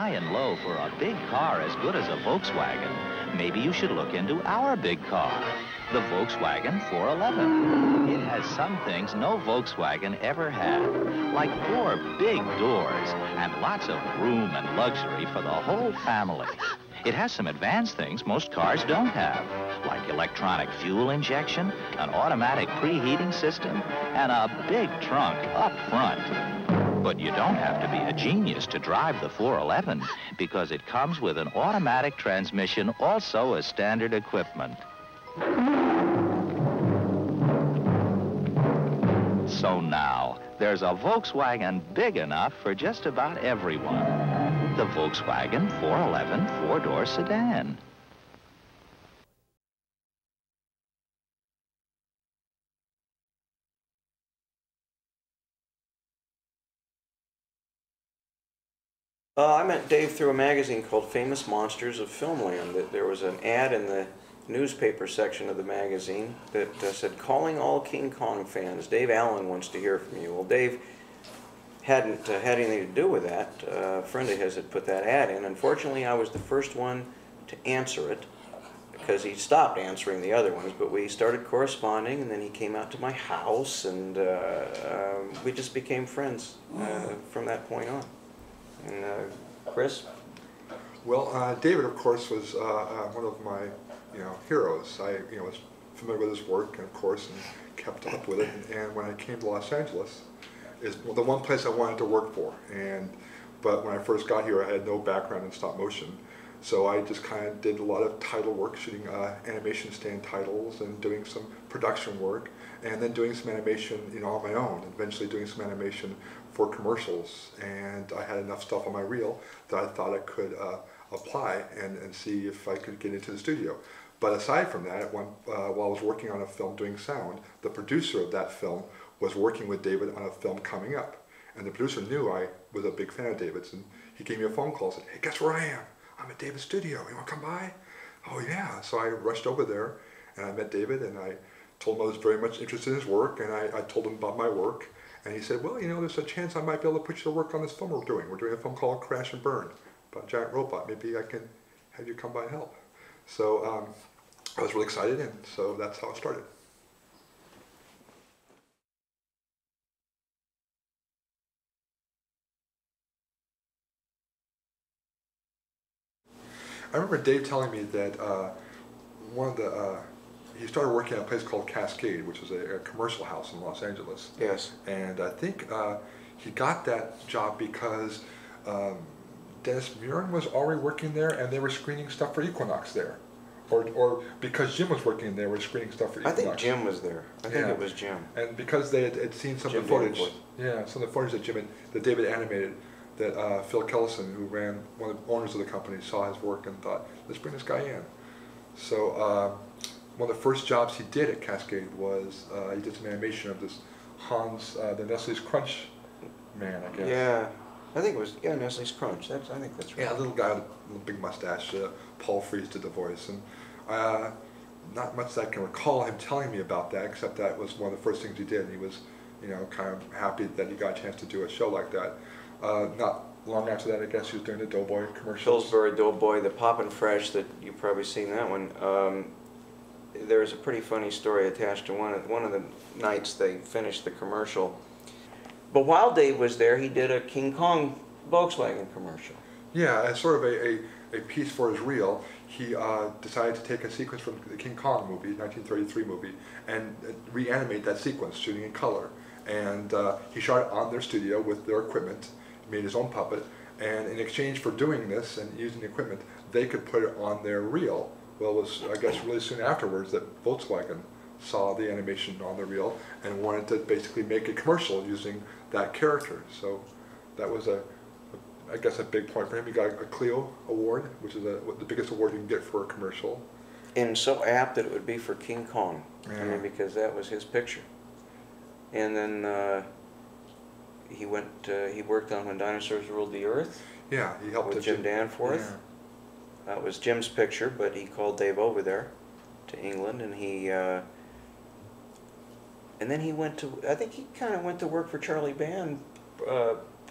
high and low for a big car as good as a Volkswagen, maybe you should look into our big car, the Volkswagen 411. It has some things no Volkswagen ever had, like 4 big doors and lots of room and luxury for the whole family. It has some advanced things most cars don't have, like electronic fuel injection, an automatic preheating system, and a big trunk up front. But you don't have to be a genius to drive the 411 because it comes with an automatic transmission also as standard equipment. So now, there's a Volkswagen big enough for just about everyone. The Volkswagen 411 4-door sedan. I met Dave through a magazine called Famous Monsters of Filmland. There was an ad in the newspaper section of the magazine that said, "Calling all King Kong fans. Dave Allen wants to hear from you." Well, Dave hadn't had anything to do with that. A friend of his had put that ad in. Unfortunately, I was the first one to answer it because he stopped answering the other ones, but we started corresponding, and then he came out to my house, and we just became friends from that point on. And Chris? Well, David, of course, was one of my heroes. I was familiar with his work, and of course, and kept up with it. And when I came to Los Angeles, is the one place I wanted to work for. But when I first got here, I had no background in stop motion, so I just kind of did a lot of title work, shooting animation stand titles and doing some production work, and then doing some animation, on my own. Eventually, doing some animation for commercials, and I had enough stuff on my reel that I thought I could apply and see if I could get into the studio. But aside from that, while I was working on a film doing sound, the producer of that film was working with David on a film coming up. And the producer knew I was a big fan of David's, and he gave me a phone call and said, "Hey, guess where I am? I'm at David's studio. You want to come by?" "Oh yeah." So I rushed over there, and I met David, and I told him I was very much interested in his work, and I told him about my work. And he said, "Well, there's a chance I might be able to put you to work on this film we're doing. We're doing a film called Crash and Burn, about a giant robot. Maybe I can have you come by and help." So I was really excited, and so that's how it started. I remember Dave telling me that he started working at a place called Cascade, which was a commercial house in Los Angeles. Yes. And I think he got that job because Dennis Muren was already working there, and they were screening stuff for Equinox there. Or because Jim was working there, they were screening stuff for Equinox. I think Jim was there. I think it was Jim. And because they had seen some of the footage, some of the footage that David animated, that Phil Kellison, who ran one of the owners of the company, saw his work and thought, let's bring this guy in. So one of the first jobs he did at Cascade was he did some animation of this Hans, the Nestle's Crunch man, I guess. Yeah, I think it was, Nestle's Crunch. I think that's right. Yeah, a little guy with a little big mustache. Paul Frees did the voice. And not much that I can recall him telling me about that, except that was one of the first things he did. And he was, kind of happy that he got a chance to do a show like that. Not long after that, I guess he was doing the Doughboy commercials. Pillsbury Doughboy, the Poppin' Fresh, that you've probably seen that one. There's a pretty funny story attached to one of the nights they finished the commercial. But while Dave was there, he did a King Kong Volkswagen commercial. Yeah, as sort of a piece for his reel, he decided to take a sequence from the King Kong movie, 1933 movie, and reanimate that sequence, shooting in color. And he shot it on their studio with their equipment, made his own puppet, and in exchange for doing this and using the equipment, they could put it on their reel. Well, it was, I guess, really soon afterwards that Volkswagen saw the animation on the reel and wanted to basically make a commercial using that character. So that was I guess, a big point for him. He got a Clio Award, which is the biggest award you can get for a commercial. And so apt that it would be for King Kong, because that was his picture. And then he worked on When Dinosaurs Ruled the Earth. Yeah, he helped with Jim Danforth. Yeah. That was Jim's picture, but he called Dave over there to England, and then he went to, I think he kind of went to work for Charlie Band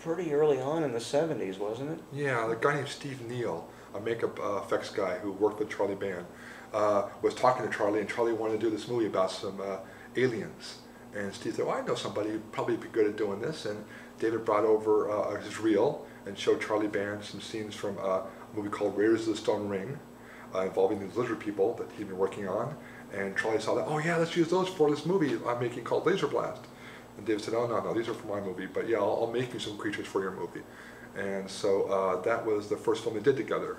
pretty early on in the 70s, wasn't it? Yeah, the guy named Steve Neal, a makeup effects guy who worked with Charlie Band, was talking to Charlie, and Charlie wanted to do this movie about some aliens. And Steve said, well, I know somebody who'd probably be good at doing this. And David brought over his reel and showed Charlie Band some scenes from a movie called Raiders of the Stone Ring, involving these lizard people that he'd been working on. And Charlie saw that, oh yeah, let's use those for this movie I'm making called Laser Blast. And David said, oh no, these are for my movie, but yeah, I'll make you some creatures for your movie. And so that was the first film they did together,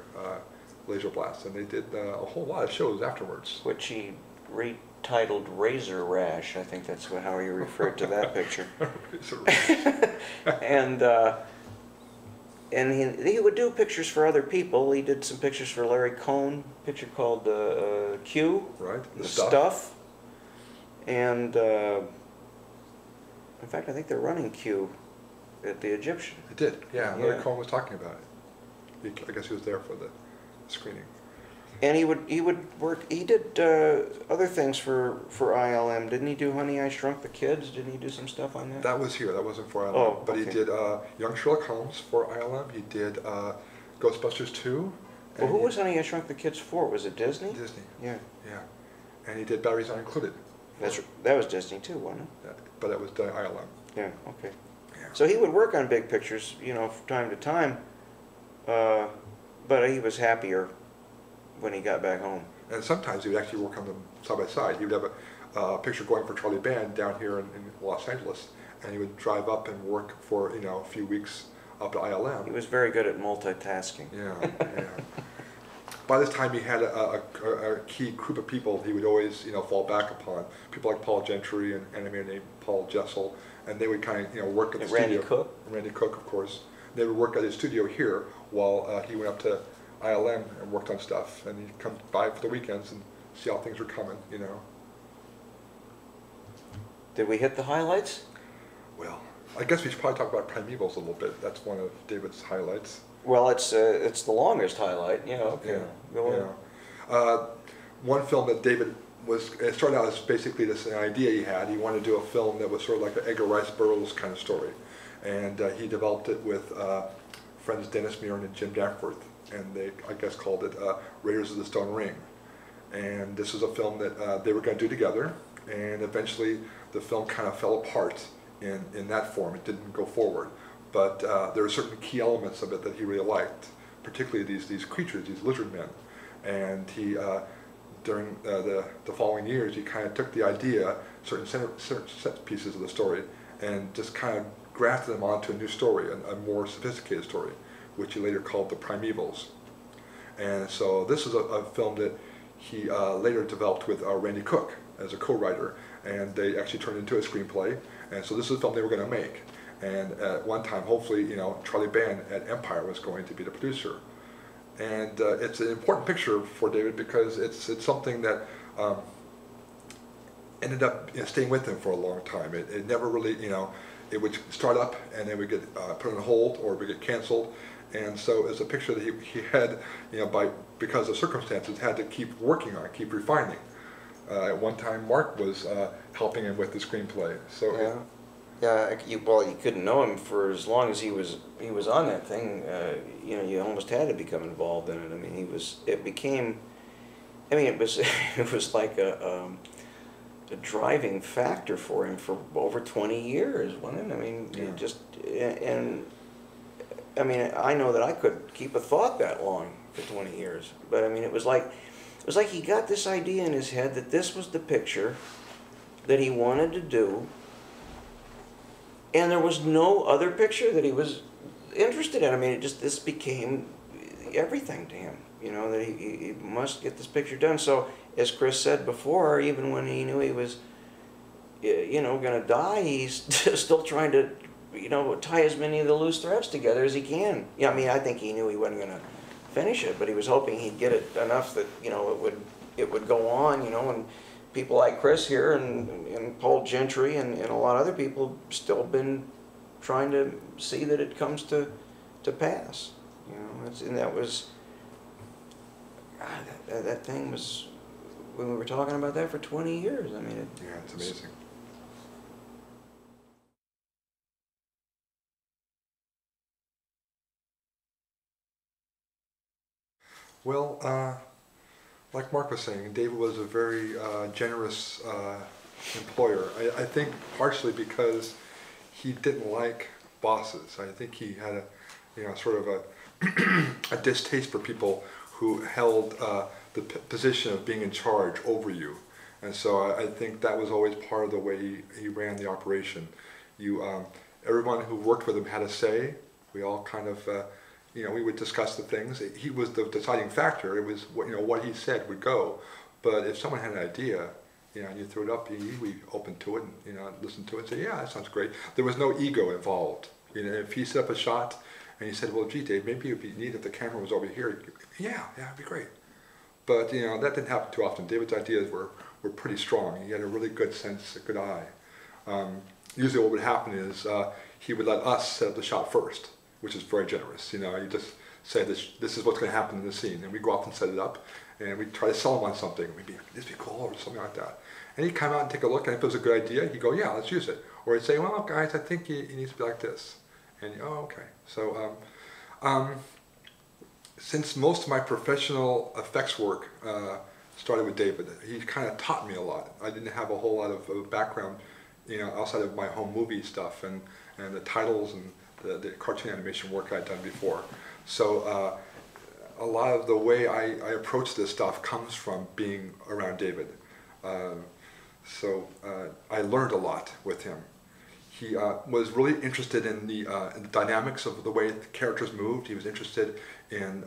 Laser Blast, and they did a whole lot of shows afterwards. Which he retitled Razor Rash. I think that's how he referred to that picture. Razor Rash. and he would do pictures for other people. He did some pictures for Larry Cohn, a picture called Q. Right, the Stuff. And in fact, I think they're running Q at the Egyptian. It did, yeah. Larry Cohn was talking about it. I guess he was there for the screening. And he would work. He did other things for ILM. Didn't he do Honey, I Shrunk the Kids? Didn't he do some stuff on that? That was here. That wasn't for ILM. Oh, but okay. He did Young Sherlock Holmes for ILM. He did Ghostbusters 2. Well, who was Honey, I Shrunk the Kids for? Was it Disney? Disney. Yeah. Yeah. And he did Batteries Not Included. That was Disney too, wasn't it? But it was done ILM. Yeah. Okay. Yeah. So he would work on big pictures, from time to time, but he was happier when he got back home. And sometimes he would actually work on them side by side. He would have a picture going for Charlie Band down here in Los Angeles, and he would drive up and work for a few weeks up at ILM. He was very good at multitasking. Yeah, yeah. By this time, he had a key group of people he would always fall back upon. People like Paul Gentry and an animator named Paul Jessel, and they would kind of work at the Randy studio. Cook. Randy Cook, of course. They would work at his studio here while he went up to ILM and worked on stuff, and he'd come by for the weekends and see how things were coming. Did we hit the highlights? Well, I guess we should probably talk about Primevals a little bit. That's one of David's highlights. Well, it's the longest highlight. Okay. Yeah. One film that David it started out as basically this idea he had. He wanted to do a film that was sort of like an Edgar Rice Burroughs kind of story, and he developed it with friends Dennis Muren and Jim Danforth, and they, I guess, called it Raiders of the Stone Ring. And this was a film that they were going to do together, and eventually the film kind of fell apart in that form. It didn't go forward. But there were certain key elements of it that he really liked, particularly these creatures, these lizard men. And he, during the following years, he kind of took the idea, certain set pieces of the story, and just kind of grafted them onto a new story, a more sophisticated story, which he later called the Primevals. And so this is a film that he later developed with Randy Cook as a co-writer, and they actually turned into a screenplay. And so this is a film they were going to make. And at one time, hopefully, Charlie Band at Empire was going to be the producer. And it's an important picture for David because it's something that ended up staying with him for a long time. It never really, it would start up and then would get put on hold or would get canceled. And so it's a picture that he had, because of circumstances, had to keep working on, keep refining. At one time, Mark was helping him with the screenplay. So. Yeah. Yeah, well, you couldn't know him for as long as he was on that thing. You almost had to become involved in it. I mean, it was it was like a driving factor for him for over 20 years, wasn't it? I mean, I know that I couldn't keep a thought that long for 20 years, but I mean, it was like he got this idea in his head that this was the picture that he wanted to do. And there was no other picture that he was interested in. I mean, this became everything to him, that he must get this picture done. So, as Chris said before, even when he knew he was, going to die, he's still trying to, tie as many of the loose threads together as he can. Yeah, I mean, I think he knew he wasn't going to finish it, but he was hoping he'd get it enough that, it would go on, and people like Chris here and Paul Gentry and a lot of other people have still been trying to see that it comes to pass. And that was, God, that thing was, when we were talking about that for 20 years. I mean, Yeah, it's amazing. Well, like Mark was saying, David was a very generous employer. I think partially because he didn't like bosses. I think he had sort of a distaste for people who held the position of being in charge over you. And so I think that was always part of the way he ran the operation. Everyone who worked with him had a say. We all kind of, we would discuss the things. He was the deciding factor. It was what he said would go. But if someone had an idea, and you threw it up, we opened to it and listened to it and say, yeah, that sounds great. There was no ego involved. If he set up a shot and he said, well, gee, Dave, maybe it'd be neat if the camera was over here. Yeah, it'd be great. But that didn't happen too often. David's ideas were pretty strong. He had a really good sense, a good eye. Usually what would happen is he would let us set up the shot first, which is very generous. You just say, this is what's going to happen in the scene. And we go off and set it up, and we try to sell him on something. Maybe this would be cool, or something like that. And he'd come out and take a look, and if it was a good idea, he'd go, yeah, let's use it. Or he'd say, well, guys, I think it needs to be like this. And, oh, okay. So since most of my professional effects work started with David, he kind of taught me a lot. I didn't have a whole lot of background, outside of my home movie stuff and the titles and the cartoon animation work I'd done before. So a lot of the way I approach this stuff comes from being around David. So I learned a lot with him. He was really interested in the dynamics of the way the characters moved. He was interested in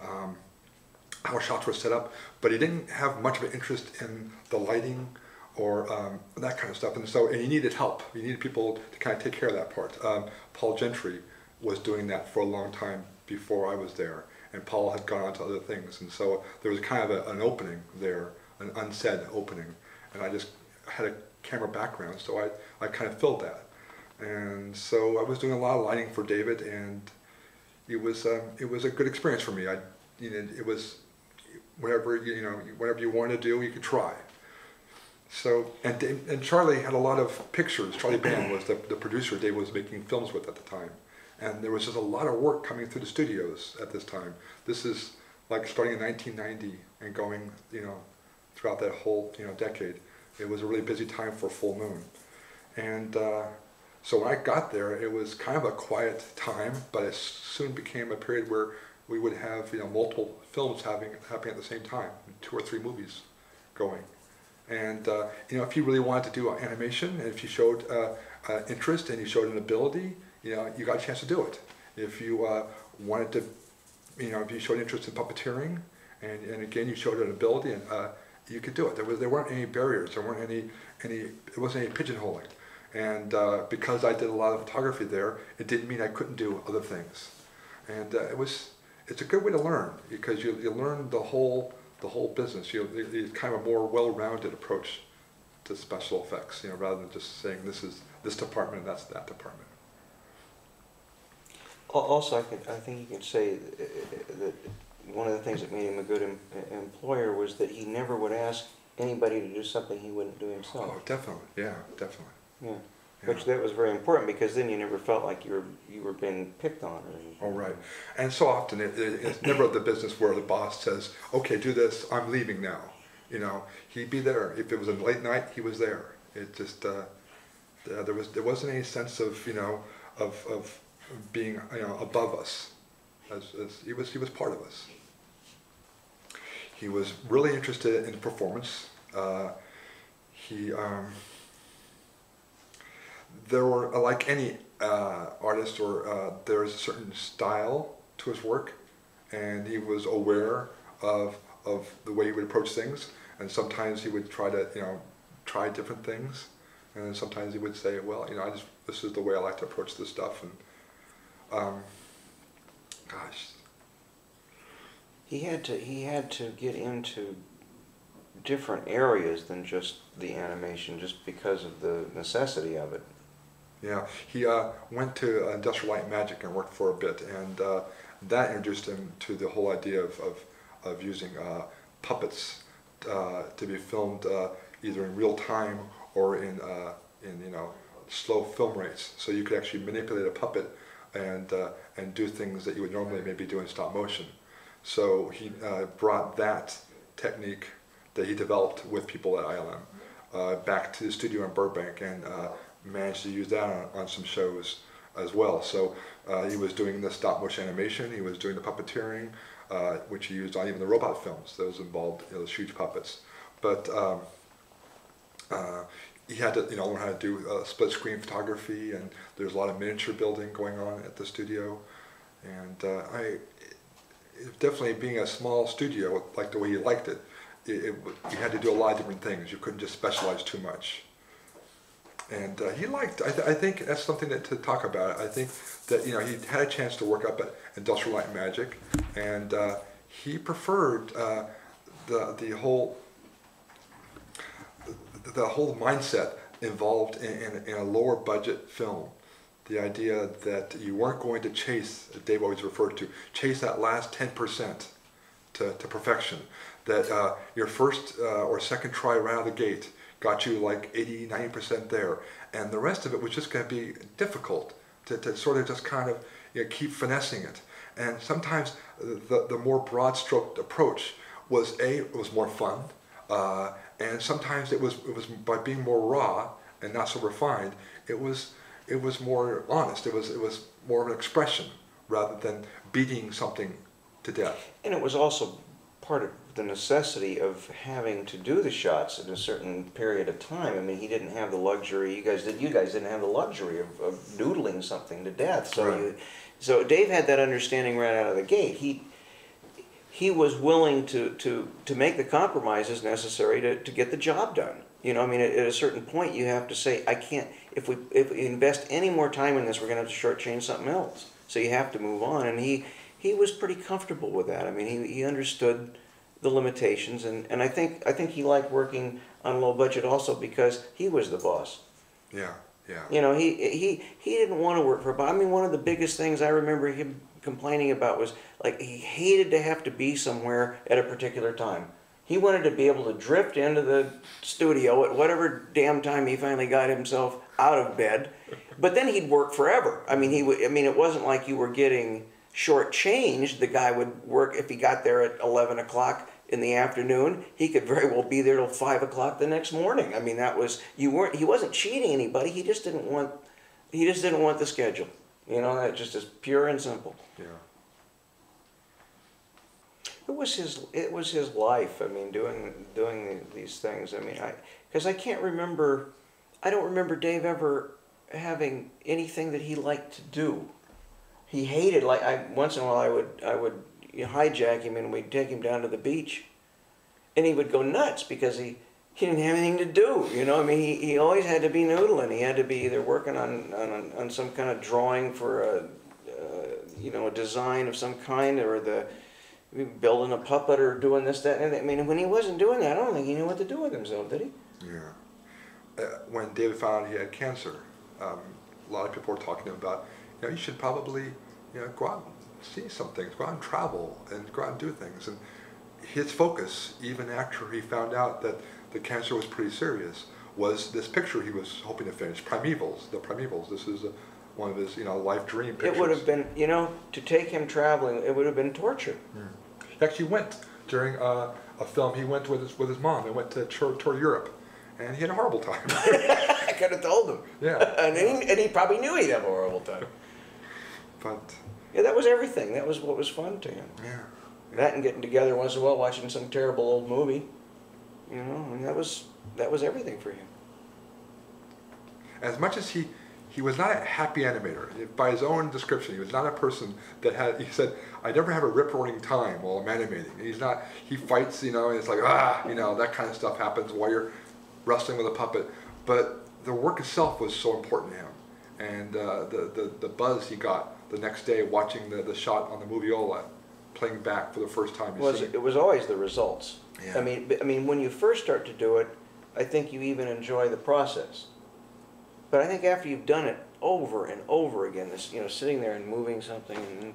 how shots were set up, but he didn't have much of an interest in the lighting or that kind of stuff. And he needed help. He needed people to kind of take care of that part. Paul Gentry was doing that for a long time before I was there, and Paul had gone on to other things. And so there was kind of an opening there, an unsaid opening. And I just had a camera background, so I kind of filled that. And so I was doing a lot of lighting for David, and it was a good experience for me. It was whatever you wanted to do, you could try. So and Charlie had a lot of pictures. Charlie Band was the producer Dave was making films with at the time, and there was just a lot of work coming through the studios at this time. This is like starting in 1990 and going throughout that whole decade. It was a really busy time for Full Moon, and so when I got there, it was kind of a quiet time, but it soon became a period where we would have multiple films happening at the same time, 2 or 3 movies going. And if you really wanted to do animation, and if you showed interest and you showed an ability, you got a chance to do it. If you wanted to, if you showed interest in puppeteering, and again you showed an ability, and you could do it. There weren't any barriers. There weren't any. It wasn't any pigeonholing. And because I did a lot of photography there, it didn't mean I couldn't do other things. And it's a good way to learn, because you learn the whole business. It's kind of a more well-rounded approach to special effects, rather than just saying this is this department and that's that department. Also, I think you can say that one of the things that made him a good employer was that he never would ask anybody to do something he wouldn't do himself. Oh, definitely. Yeah, definitely. Yeah. Which that was very important, because then you never felt like you were being picked on. Oh, right. And so often it's never the business where the boss says, "Okay, do this. I'm leaving now." He'd be there. If it was a late night, he was there. It just there wasn't any sense of of being above us. As he was part of us. He was really interested in performance. There were, like any artist, there is a certain style to his work, and he was aware of the way he would approach things. And sometimes he would try to try different things, and then sometimes he would say, well, this is the way I like to approach this stuff. And gosh, he had to get into different areas than just the animation, just because of the necessity of it. Yeah, he went to Industrial Light and Magic and worked for a bit, and that introduced him to the whole idea of using puppets to be filmed either in real time or in slow film rates. So you could actually manipulate a puppet and do things that you would normally maybe do in stop motion. So he brought that technique that he developed with people at ILM back to the studio in Burbank, and managed to use that on some shows as well. So he was doing the stop motion animation, he was doing the puppeteering, which he used on even the robot films. Those involved, you know, those huge puppets. But he had to, you know, learn how to do split screen photography, and there's a lot of miniature building going on at the studio. And definitely being a small studio, like the way he liked it, you had to do a lot of different things. You couldn't just specialize too much. And he liked, I think that's something to talk about. I think that, you know, he had a chance to work up at Industrial Light and Magic, and he preferred the whole mindset involved in a lower budget film. The idea that you weren't going to chase, Dave always referred to, chase that last 10% to perfection. That your first or second try right out of the gate got you like 80, 90% there. And the rest of it was just going to be difficult to sort of just kind of, you know, keep finessing it. And sometimes the more broad-stroked approach was it was more fun, and sometimes it was by being more raw and not so refined, it was more honest. It was more of an expression rather than beating something to death. And it was also part of the necessity of having to do the shots in a certain period of time. I mean, he didn't have the luxury. You guys didn't have the luxury of noodling something to death. So right. So Dave had that understanding right out of the gate. He was willing to make the compromises necessary to get the job done. You know, I mean, at a certain point, you have to say, I can't. If we invest any more time in this, we're going to have to shortchange something else. So you have to move on. And he was pretty comfortable with that. I mean, he understood the limitations, and I think he liked working on low budget also because he was the boss. Yeah, yeah. You know, he didn't want to work for a boss. I mean, one of the biggest things I remember him complaining about was, like, he hated to have to be somewhere at a particular time. He wanted to be able to drift into the studio at whatever damn time he finally got himself out of bed, but then he'd work forever. I mean, it wasn't like you were getting shortchanged. The guy would work, if he got there at 11 o'clock in the afternoon, he could very well be there till 5 o'clock the next morning. I mean, he wasn't cheating anybody. He just didn't want the schedule. You know, that just is pure and simple. Yeah. It was his life. I mean, doing these things. I mean, because I don't remember Dave ever having anything that he liked to do. He hated, once in a while I would hijack him and we'd take him down to the beach, and he would go nuts because he didn't have anything to do. You know, I mean, he always had to be noodling. He had to be either working on some kind of drawing for a design of some kind, or building a puppet, or doing this, that, and that. I mean, when he wasn't doing that, I don't think he knew what to do with himself, did he? Yeah. When David found out he had cancer, a lot of people were talking about, you should probably, go out and see some things, go out and travel, and go out and do things. And his focus, even after he found out that the cancer was pretty serious, was this picture he was hoping to finish, Primevals, the Primevals. This is one of his, life dream pictures. It would have been, to take him traveling, it would have been torture. He actually went during a film. He went with his mom. They went to tour Europe, and he had a horrible time. I could have told him. Yeah. and he probably knew he'd have a horrible time. But yeah, that was everything. That was what was fun to him. Yeah. That and getting together once in a while, watching some terrible old movie. And that was everything for him. As much as he was not a happy animator. By his own description, he was not a person that he said, I never have a rip-roaring time while I'm animating. He fights, and it's like, that kind of stuff happens while you're wrestling with a puppet. But the work itself was so important to him. And the buzz he got the next day watching the shot on the moviola, playing back for the first time. It was always the results. Yeah. I mean, when you first start to do it, I think you even enjoy the process. But I think after you've done it over and over again, this sitting there and moving something and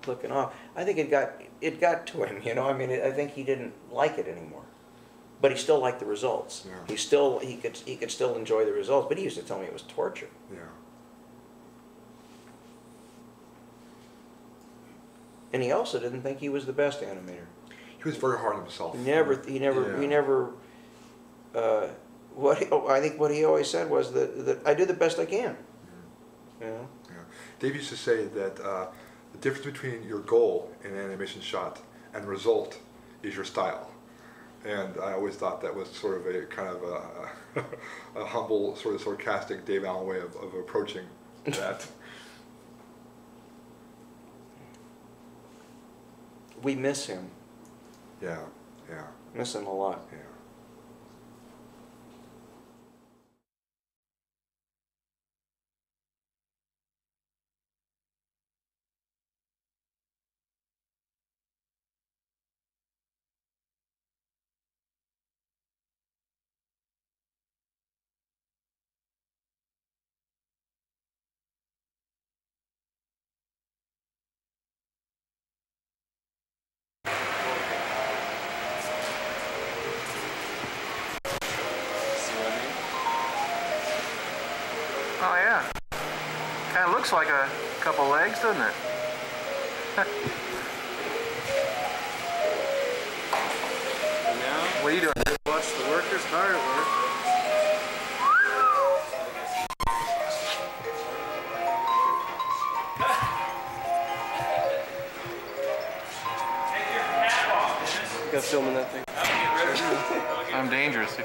clicking off, I think it got to him. I think he didn't like it anymore, but he still liked the results. Yeah. He could still enjoy the results, but he used to tell me it was torture. Yeah. And he also didn't think he was the best animator. He was very hard on himself. He never. I think what he always said was that I do the best I can. Mm-hmm. Yeah. Dave used to say that the difference between your goal in an animation shot and the result is your style. And I always thought that was sort of a kind of a humble, sort of sarcastic Dave Allen way of approaching that. We miss him. Yeah. Miss him a lot. Yeah. Oh yeah. Kind of looks like a couple legs, doesn't it? Now, What are you doing? watch the workers hard work. You got filming that thing? I'm dangerous.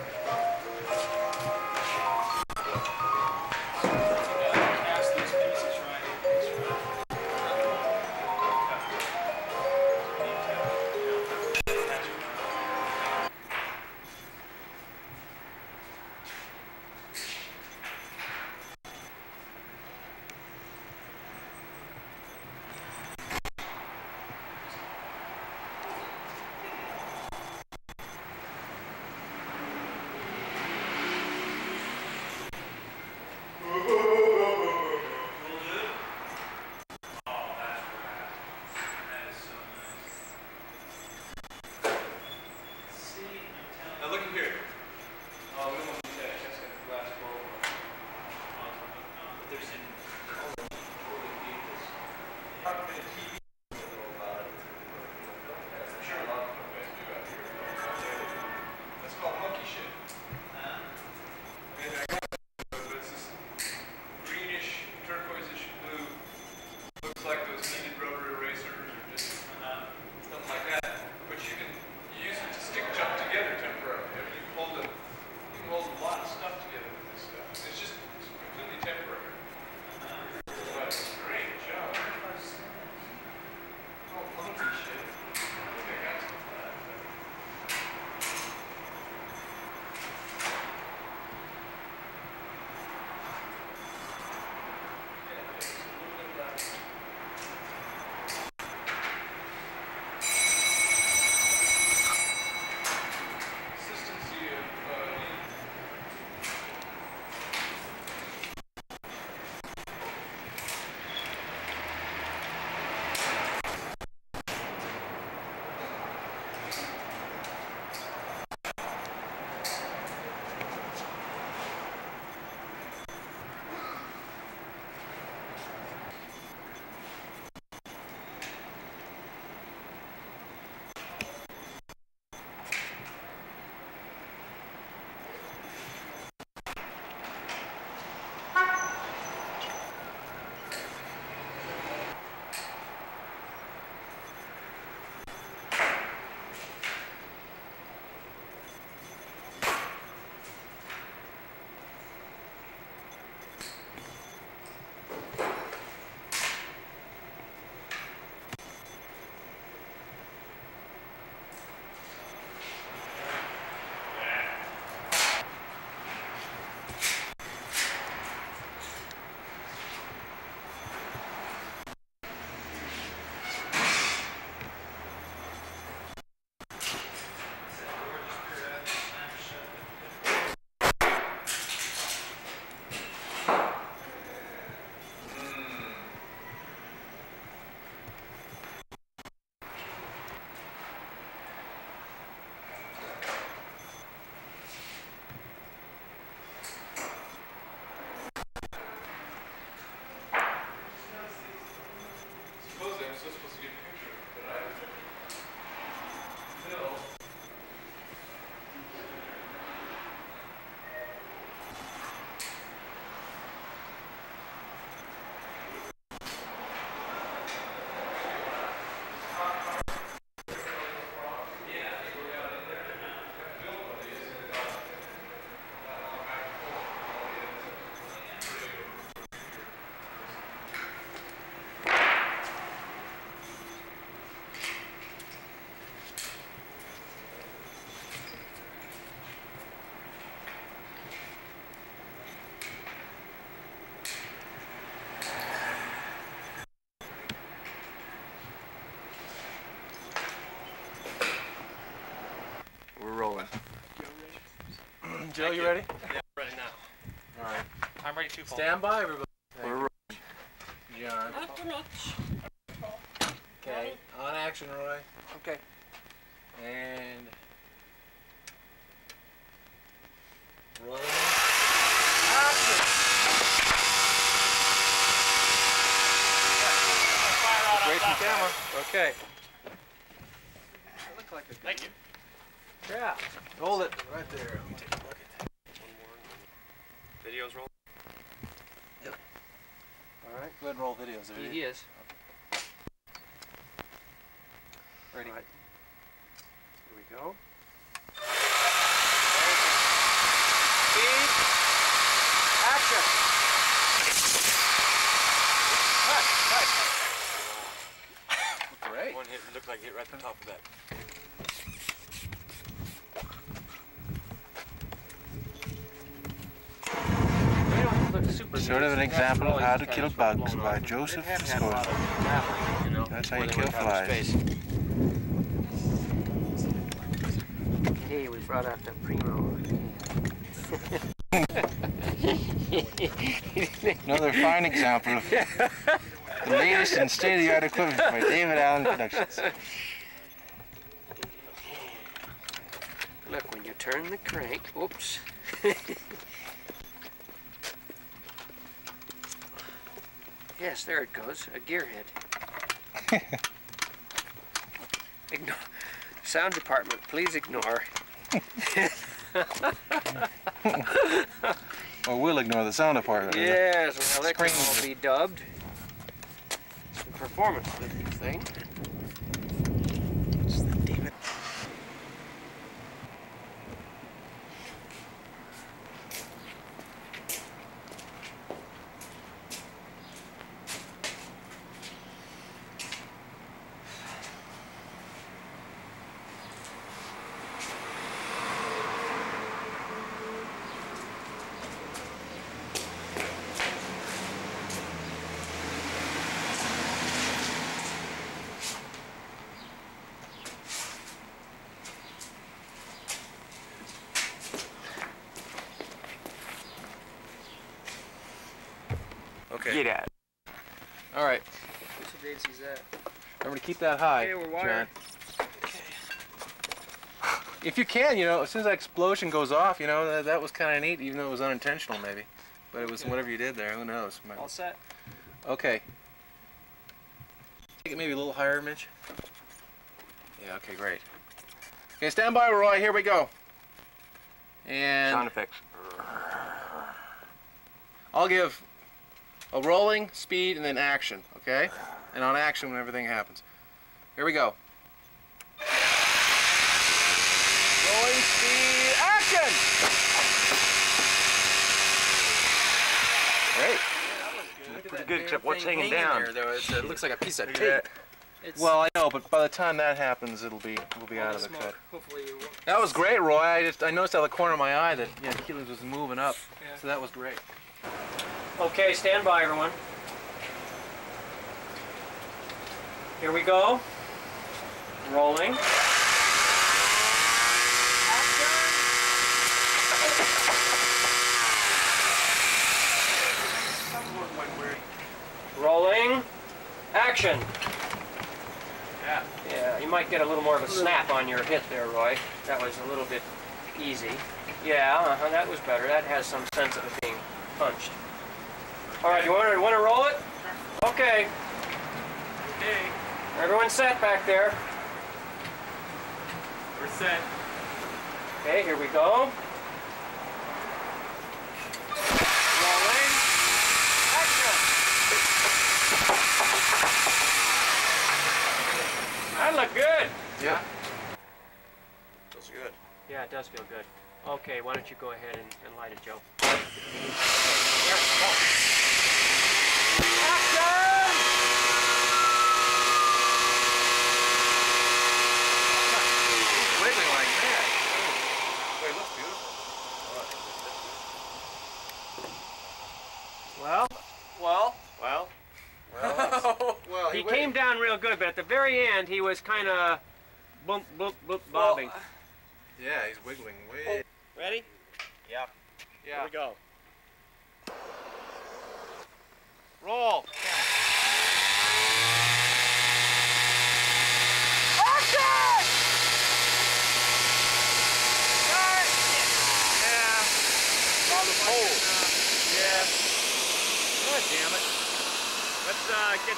Joe, you ready? Yeah, I'm ready now. All right. I'm ready to. Stand by, everybody. We're rolling. John. Okay. On action, Roy. Okay. And rolling. Action. Great from camera. Okay. Look like a good Thank you. Yeah. Hold it right there. Let me take a look at that. One more. Videos rolling. All right. Go ahead and roll videos. He is. Ready. All right. Here we go. Speed. Action. Great. One hit looked like it hit right at the top of that. They don't look super Sort of an neat. example of That's how always to kind kill of sort of bugs blown by off. Joseph They've had a lot Scott. of traveling, you know, That's how you before they kill went out of flies. space. Hey, we brought out the Primo. Another fine example of the latest and state-of-the-art equipment by David Allen Productions. Look, when you turn the crank, oops. Yes, there it goes, a gearhead. Ignore. Sound department, please ignore. Or we'll ignore the sound department. Yes, well, that can Screens. all be dubbed. It's the performance of this thing. It's the David. Okay. Get out. All right. What's the date sees that? Remember to keep that high, Okay, we're John. wired. If you can, you know, as soon as that explosion goes off, you know, that was kind of neat, even though it was unintentional, maybe. But it was whatever you did there. Who knows? All set? Okay. Take it maybe a little higher, Mitch. Yeah. Okay. Great. Okay. Stand by, Roy. Here we go. And Sound effects. I'll give a rolling, speed, and then action, okay? And on action when everything happens. Here we go. Rolling, speed, action! Great. Pretty good, except what's hanging down. There, though. It looks like a piece of Look at tape. It's Well, I know, but by the time that happens, we'll be out of the cut. Hopefully you won't. That was great, Roy. I noticed out of the corner of my eye that Keely's was moving up, Yeah. so that was great. Okay, stand by, everyone. Here we go. Rolling. Rolling. Action. Yeah. Yeah, you might get a little more of a snap on your hit there, Roy. That was a little bit easy. Yeah, that was better. That has some sense of it being punched. All right, you want to roll it? Okay. Okay, Everyone set back there. we're set. Okay, here we go. Rolling. Action. That looked good. Yeah. Feels good. Yeah, it does feel good. Okay, why don't you go ahead and light it, Joe? There, go. Action! Wiggling like that. It looks beautiful. Well, Well, he came down real good, but at the very end, he was kind of boop, boop, boop, bobbing. Yeah, he's wiggling way. Ready? Yep. Yeah. Here we go. Roll. On the pole. Yeah. God damn it. Let's get...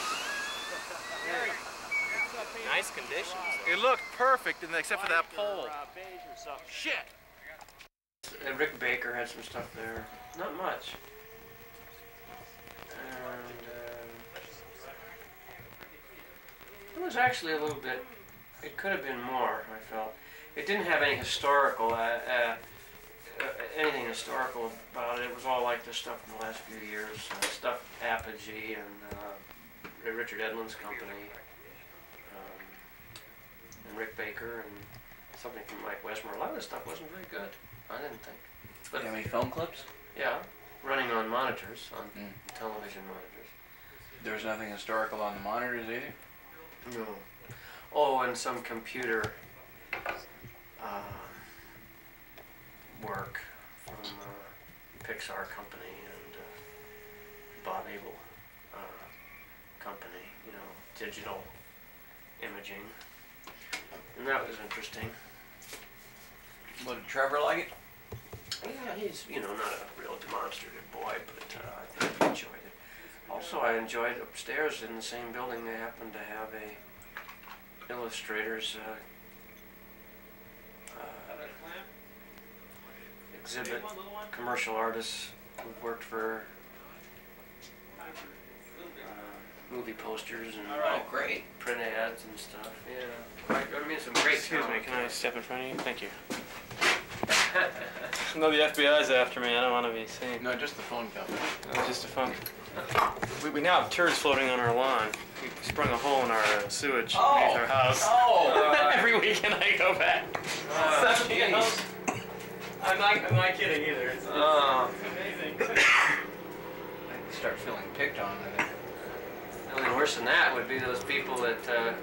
Nice conditions. It looked perfect except for that pole. Beige or something. Shit. And Rick Baker had some stuff there. Not much. And it was actually a little bit. It could have been more. I felt it didn't have any historical, anything historical about it. It was all like the stuff from the last few years, stuff Apogee and Richard Edlund's company, and Rick Baker and something from Mike Westmore. A lot of this stuff wasn't very good. I didn't think. But Do you have any film clips? yeah, running on monitors, on television monitors. There's nothing historical on the monitors either? No. Oh, and some computer work from Pixar company and Bob Abel company, you know, digital imaging. And that was interesting. Well, did Trevor like it? Yeah, he's, you know, not a real demonstrative boy, but I think he enjoyed it. Also, I enjoyed upstairs in the same building, they happened to have a illustrators exhibit, commercial artists who worked for movie posters and Great. print ads and stuff. Yeah, I mean, some great Excuse me, talent. can I step in front of you? Thank you. No, the FBI's after me. I don't want to be seen. No, just the phone company. Just a fun. We now have turds floating on our lawn. We sprung a hole in our sewage beneath our house. Every weekend I go back. Jeez. I'm not kidding either. It's amazing. I start feeling picked on. I think. The only worse than that would be those people that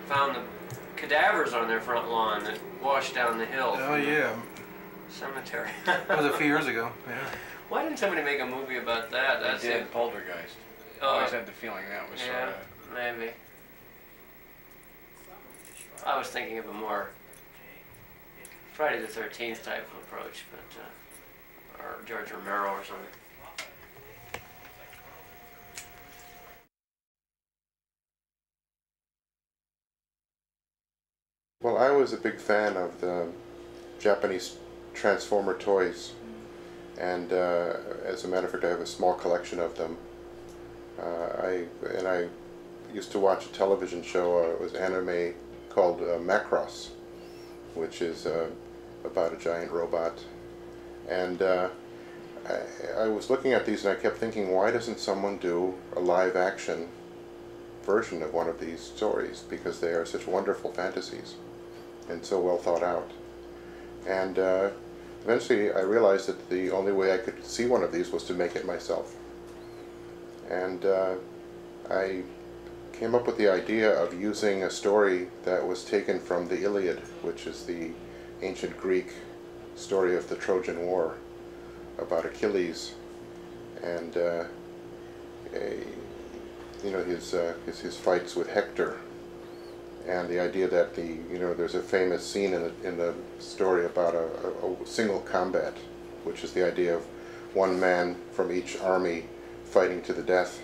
found the cadavers on their front lawn that washed down the hill. Oh yeah. Cemetery. That was a few years ago. Yeah. Why didn't somebody make a movie about that? That's They did it. Poltergeist. I Oh, always had the feeling that was sort yeah, of... maybe. I was thinking of a more Friday the 13th type of approach, but or George Romero or something. Well, I was a big fan of the Japanese Transformer toys, and as a matter of fact, I have a small collection of them. I used to watch a television show. It was anime called Macross, which is about a giant robot. And I was looking at these, and I kept thinking, why doesn't someone do a live-action version of one of these stories? Because they are such wonderful fantasies and so well thought out. And eventually I realized that the only way I could see one of these was to make it myself. And I came up with the idea of using a story that was taken from the Iliad, which is the ancient Greek story of the Trojan War, about Achilles and you know, his fights with Hector. And the idea that there's a famous scene in the story about a single combat, which is the idea of one man from each army fighting to the death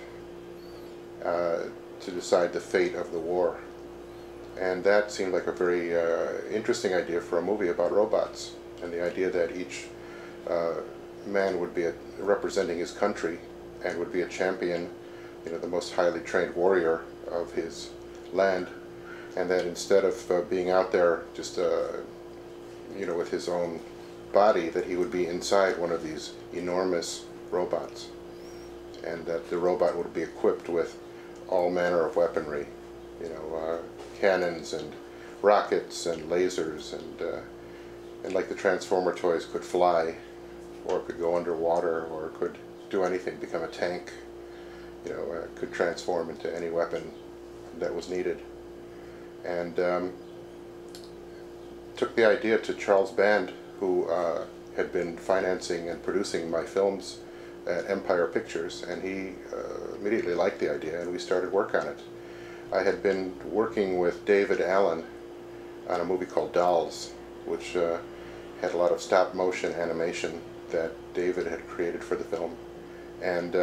to decide the fate of the war. And that seemed like a very interesting idea for a movie about robots, and the idea that each man would be representing his country and would be a champion, the most highly trained warrior of his land. And that instead of being out there just, with his own body, that he would be inside one of these enormous robots. And that the robot would be equipped with all manner of weaponry, cannons and rockets and lasers, and like the Transformer toys, could fly, or could go underwater, or could do anything, become a tank, could transform into any weapon that was needed. And took the idea to Charles Band, who had been financing and producing my films at Empire Pictures, and he immediately liked the idea, and we started work on it. I had been working with David Allen on a movie called Dolls, which had a lot of stop motion animation that David had created for the film, and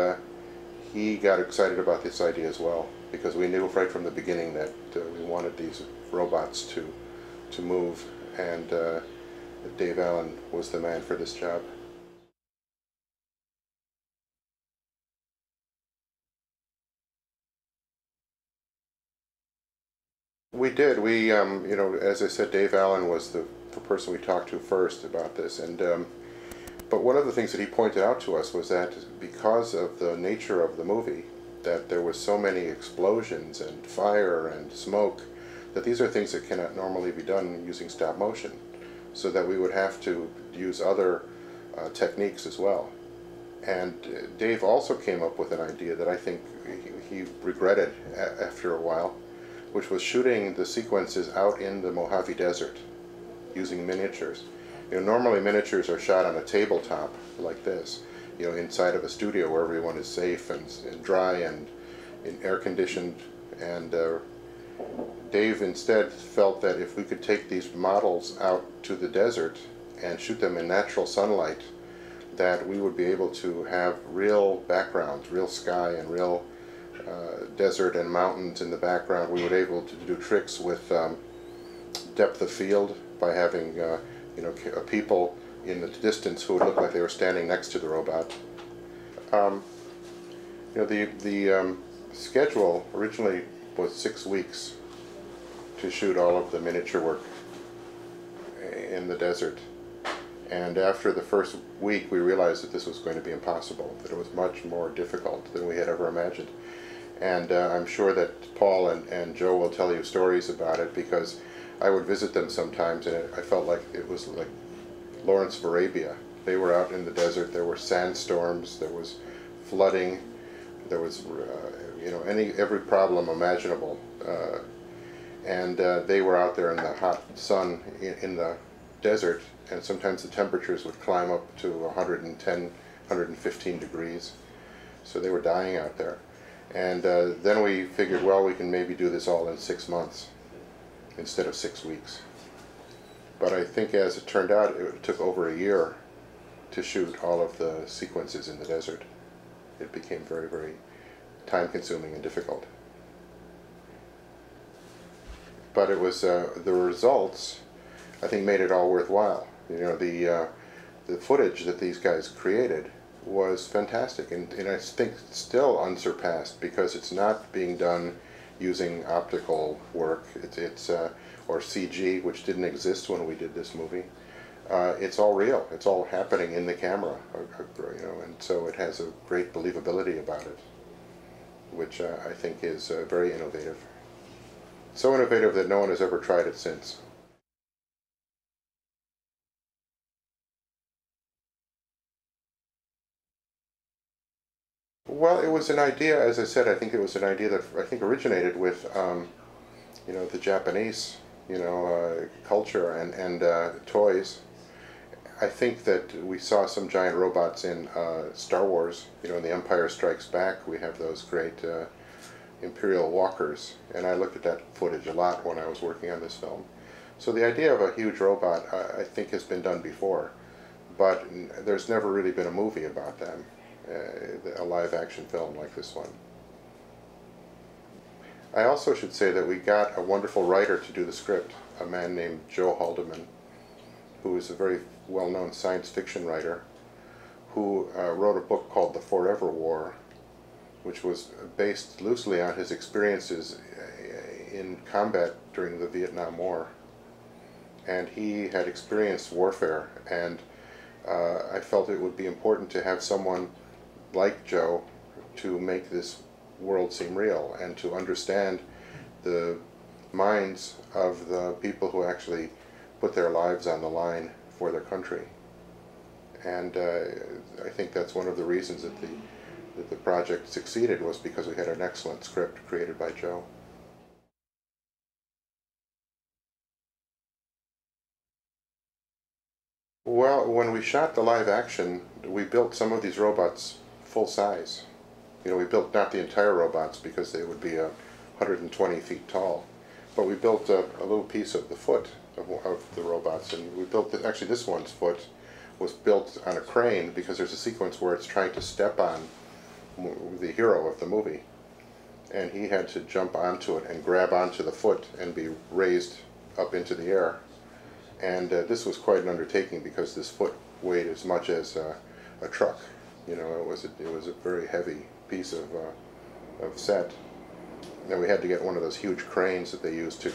he got excited about this idea as well, because we knew right from the beginning that we wanted these robots to move, and Dave Allen was the man for this job. We did. We, you know, as I said, Dave Allen was the person we talked to first about this, and but one of the things that he pointed out to us was that because of the nature of the movie, that there was so many explosions and fire and smoke, that these are things that cannot normally be done using stop motion, so that we would have to use other techniques as well. And Dave also came up with an idea that I think he regretted after a while, which was shooting the sequences out in the Mojave Desert using miniatures. You know, normally miniatures are shot on a tabletop like this, you know, inside of a studio where everyone is safe and dry and air conditioned, and Dave instead felt that if we could take these models out to the desert and shoot them in natural sunlight, that we would be able to have real backgrounds, real sky and real desert and mountains in the background. We were able to do tricks with depth of field by having you know, people in the distance who would look like they were standing next to the robot. You know, the schedule originally was 6 weeks to shoot all of the miniature work in the desert. And after the first week, we realized that this was going to be impossible, that it was much more difficult than we had ever imagined. And I'm sure that Paul and Joe will tell you stories about it, because I would visit them sometimes, and I felt like it was like Lawrence of Arabia. They were out in the desert. There were sandstorms. There was flooding. There was, you know, every problem imaginable. And they were out there in the hot sun in the desert, and sometimes the temperatures would climb up to 110, 115 degrees. So they were dying out there. And then we figured, well, we can maybe do this all in 6 months instead of 6 weeks. But I think, as it turned out, it took over a year to shoot all of the sequences in the desert. It became very, very time-consuming and difficult. But it was the results, I think, made it all worthwhile. You know, the footage that these guys created was fantastic, and I think still unsurpassed, because it's not being done using optical work. It's or CG, which didn't exist when we did this movie. It's all real. It's all happening in the camera, you know, and so it has a great believability about it, which I think is very innovative. So innovative that no one has ever tried it since. Well, it was an idea, as I said, I think it was an idea that I think originated with, you know, the Japanese, you know, culture and toys. I think that we saw some giant robots in Star Wars. You know, in The Empire Strikes Back, we have those great Imperial walkers, and I looked at that footage a lot when I was working on this film. So the idea of a huge robot, I think, has been done before, but there's never really been a movie about them. A live-action film like this one. I also should say that we got a wonderful writer to do the script, a man named Joe Haldeman, who is a very well-known science fiction writer, who wrote a book called The Forever War, which was based loosely on his experiences in combat during the Vietnam War. And he had experienced warfare, and I felt it would be important to have someone like Joe to make this world seem real and to understand the minds of the people who actually put their lives on the line for their country. And I think that's one of the reasons that the project succeeded, was because we had an excellent script created by Joe. Well, when we shot the live action, we built some of these robots full size. You know, we built not the entire robots because they would be 120 feet tall, but we built a little piece of the foot of the robots, and we built actually this one's foot was built on a crane because there's a sequence where it's trying to step on the hero of the movie, and he had to jump onto it and grab onto the foot and be raised up into the air. And this was quite an undertaking because this foot weighed as much as a truck. You know, it was a very heavy piece of set. And we had to get one of those huge cranes that they use to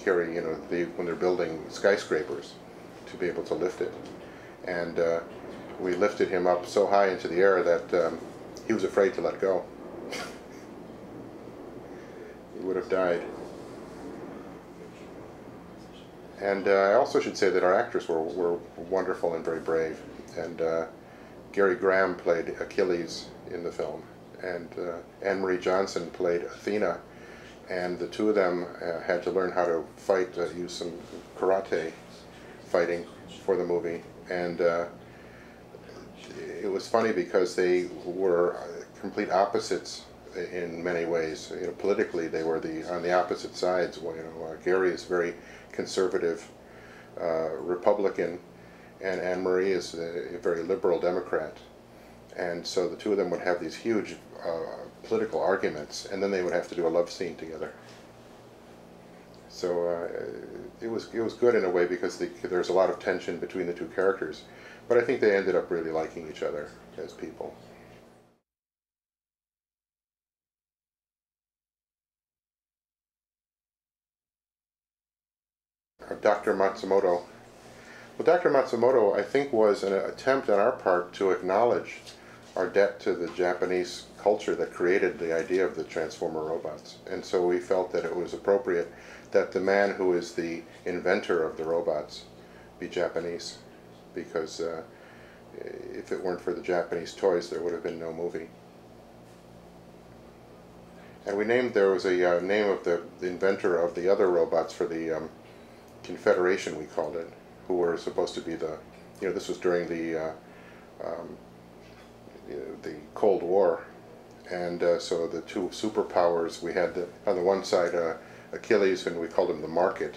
carry, you know, when they're building skyscrapers, to be able to lift it. And we lifted him up so high into the air that he was afraid to let go. He would have died. And I also should say that our actors were wonderful and very brave. And Gary Graham played Achilles in the film, and Anne Marie Johnson played Athena, and the two of them had to learn how to fight, use some karate fighting for the movie. And it was funny because they were complete opposites in many ways. You know, politically they were on the opposite sides. Well, you know, Gary is very conservative Republican, and Anne Marie is a very liberal Democrat. And so the two of them would have these huge political arguments, and then they would have to do a love scene together. So it was good in a way because there's a lot of tension between the two characters, but I think they ended up really liking each other as people. Dr. Matsumoto. Well, Dr. Matsumoto, I think, was an attempt on our part to acknowledge our debt to the Japanese culture that created the idea of the Transformer robots. And so we felt that it was appropriate that the man who is the inventor of the robots be Japanese, because if it weren't for the Japanese toys, there would have been no movie. And there was a name of the inventor of the other robots for the Confederation, we called it, who were supposed to be this was during the Cold War, and so the two superpowers, we had on the one side Achilles, and we called him the market,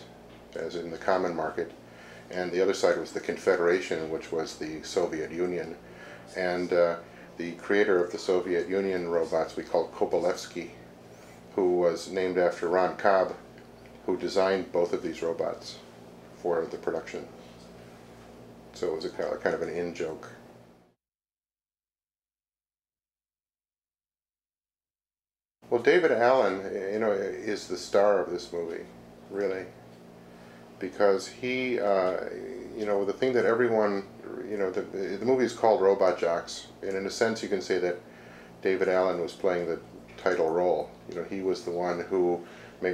as in the common market, and the other side was the Confederation, which was the Soviet Union. And the creator of the Soviet Union robots we called Kovalevsky, who was named after Ron Cobb, who designed both of these robots for the production. So it was a kind of an in-joke. Well, David Allen, you know, is the star of this movie, really, because he, you know, the thing that everyone, you know, the movie is called ROBOJOX, and in a sense you can say that David Allen was playing the title role. You know, he was the one who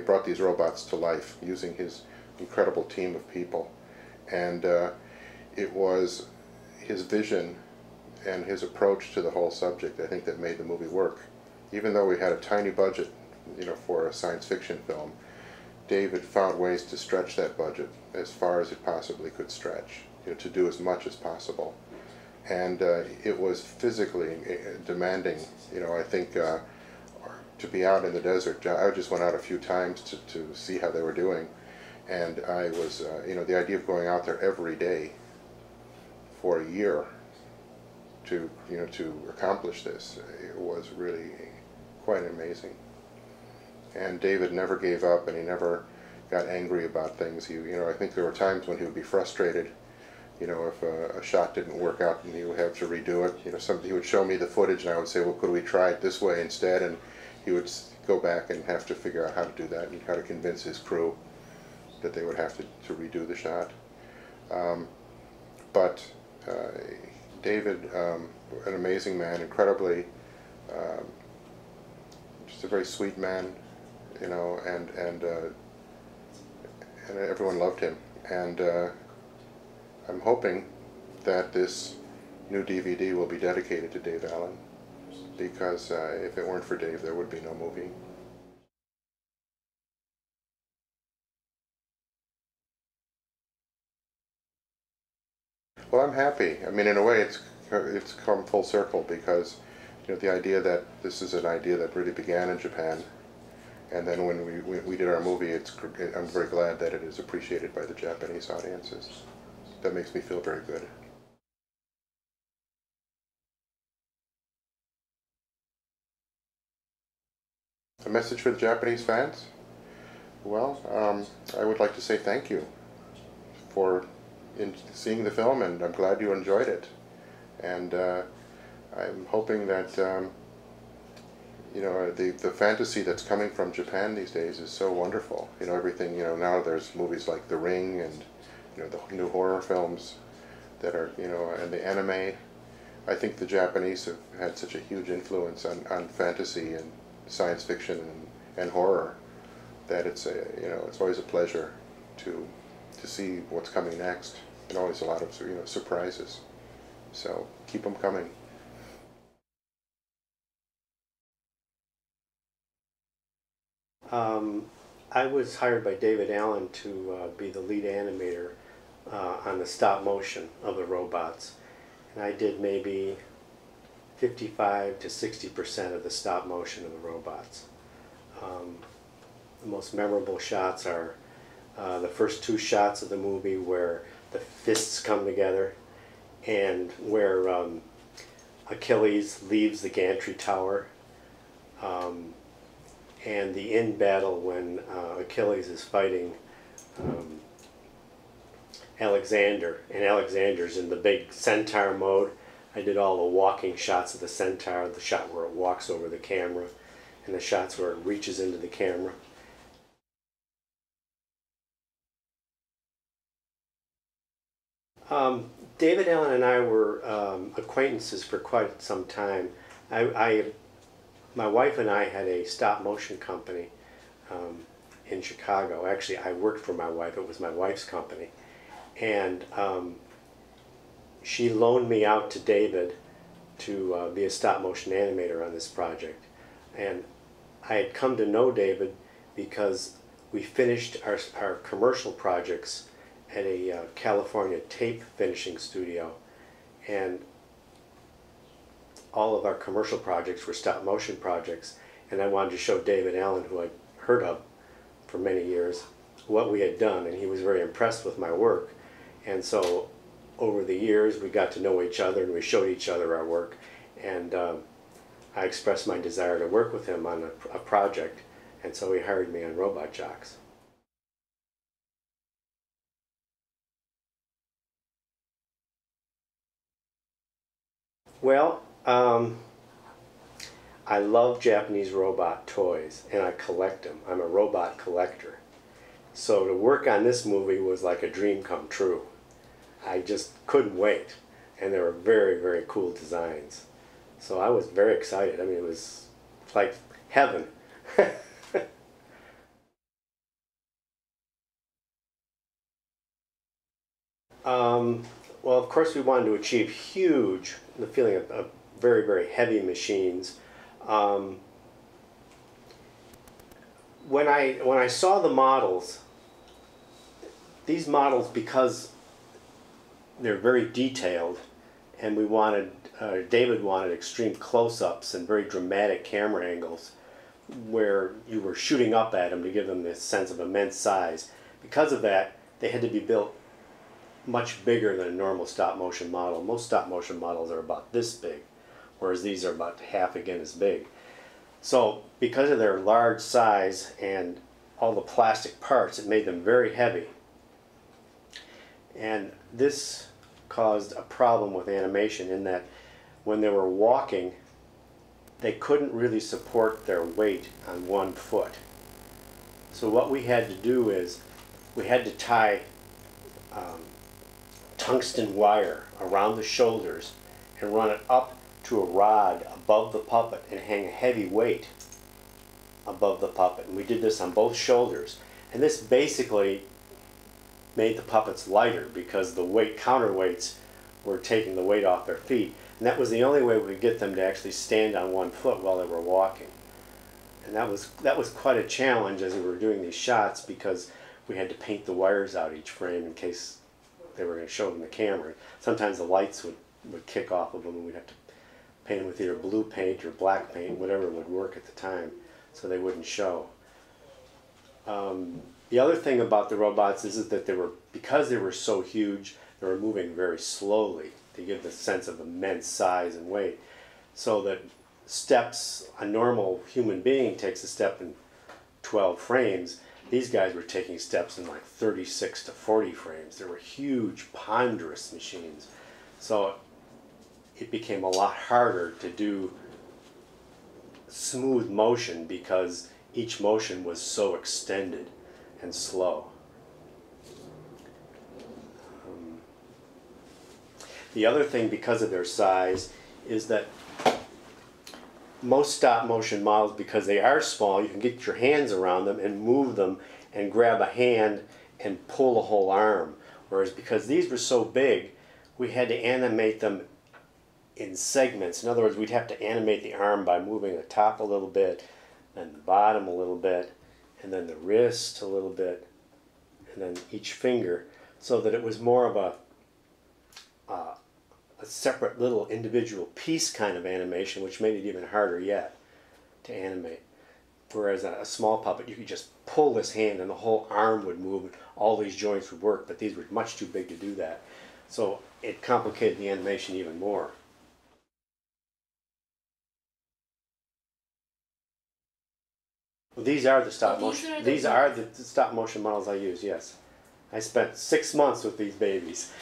brought these robots to life using his incredible team of people, and it was his vision and his approach to the whole subject, I think, that made the movie work. Even though we had a tiny budget, you know, for a science fiction film, David found ways to stretch that budget as far as it possibly could stretch, you know, to do as much as possible. And it was physically demanding. You know, I think to be out in the desert, I just went out a few times to see how they were doing, and I was, you know, the idea of going out there every day for a year to, you know, to accomplish this, it was really quite amazing. And David never gave up, and he never got angry about things. He, you know, I think there were times when he would be frustrated, you know, if a shot didn't work out and he would have to redo it. You know, he would show me the footage, and I would say, well, could we try it this way instead? And he would go back and have to figure out how to do that and how to convince his crew that they would have to redo the shot. But David, an amazing man, incredibly, just a very sweet man, you know, and everyone loved him. And I'm hoping that this new DVD will be dedicated to Dave Allen, because if it weren't for Dave, there would be no movie. Well, I'm happy. I mean, in a way, it's come full circle because, you know, the idea that this is an idea that really began in Japan, and then when we did our movie, I'm very glad that it is appreciated by the Japanese audiences. That makes me feel very good. A message for the Japanese fans? Well, I would like to say thank you for seeing the film, and I'm glad you enjoyed it. And I'm hoping that you know, the fantasy that's coming from Japan these days is so wonderful. You know, everything, you know, now there's movies like The Ring and, you know, the new horror films that are, you know, and the anime. I think the Japanese have had such a huge influence on fantasy and science fiction and horror that it's you know, it's always a pleasure to see what's coming next, and always a lot of, you know, surprises. So keep them coming. I was hired by David Allen to be the lead animator on the stop motion of the robots, and I did maybe 55 to 60% of the stop motion of the robots. The most memorable shots are the first two shots of the movie where the fists come together, and where Achilles leaves the gantry tower, and the end battle when Achilles is fighting Alexander, and Alexander's in the big centaur mode. I did all the walking shots of the centaur, the shot where it walks over the camera, and the shots where it reaches into the camera. David Allen and I were acquaintances for quite some time. My wife and I had a stop motion company in Chicago. Actually, I worked for my wife. It was my wife's company. And she loaned me out to David to be a stop motion animator on this project. And I had come to know David because we finished our commercial projects at a California tape finishing studio, and all of our commercial projects were stop motion projects, and I wanted to show David Allen, who I'd heard of for many years, what we had done, and he was very impressed with my work. And so over the years we got to know each other, and we showed each other our work, and I expressed my desire to work with him on a project, and so he hired me on ROBOJOX. Well, I love Japanese robot toys, and I collect them. I'm a robot collector. So to work on this movie was like a dream come true. I just couldn't wait, and they were very, very cool designs. So I was very excited. I mean, it was like heaven. Well, of course, we wanted to achieve the feeling of very, very heavy machines. When I saw the models, these models, because they're very detailed, and we wanted, David wanted extreme close-ups and very dramatic camera angles where you were shooting up at them to give them this sense of immense size. Because of that, they had to be built much bigger than a normal stop-motion model. Most stop-motion models are about this big, whereas these are about half again as big. So because of their large size and all the plastic parts, it made them very heavy. And this caused a problem with animation in that when they were walking, they couldn't really support their weight on one foot. So what we had to do is we had to tie tungsten wire around the shoulders and run it up to a rod above the puppet and hang a heavy weight above the puppet. And we did this on both shoulders. And this basically made the puppets lighter because the counterweights were taking the weight off their feet. And that was the only way we could get them to actually stand on one foot while they were walking. And that was quite a challenge as we were doing these shots, because we had to paint the wires out each frame in case they were going to show in the camera. Sometimes the lights would kick off of them, and we'd have to paint them with either blue paint or black paint, whatever would work at the time, so they wouldn't show. The other thing about the robots is that because they were so huge, they were moving very slowly to give the sense of immense size and weight. So that steps, a normal human being takes a step in 12 frames. These guys were taking steps in like 36 to 40 frames. They were huge, ponderous machines. So it became a lot harder to do smooth motion because each motion was so extended and slow. The other thing, because of their size, is that most stop motion models, because they are small, you can get your hands around them and move them and grab a hand and pull a whole arm. Whereas because these were so big, we had to animate them in segments. In other words, we'd have to animate the arm by moving the top a little bit, and the bottom a little bit, and then the wrist a little bit, and then each finger, so that it was more of a separate little individual piece kind of animation, which made it even harder yet to animate. Whereas a small puppet, you could just pull this hand and the whole arm would move, and all these joints would work, but these were much too big to do that. So it complicated the animation even more. Well, these are the stop motion. These are the stop motion models I use. Yes, I spent 6 months with these babies.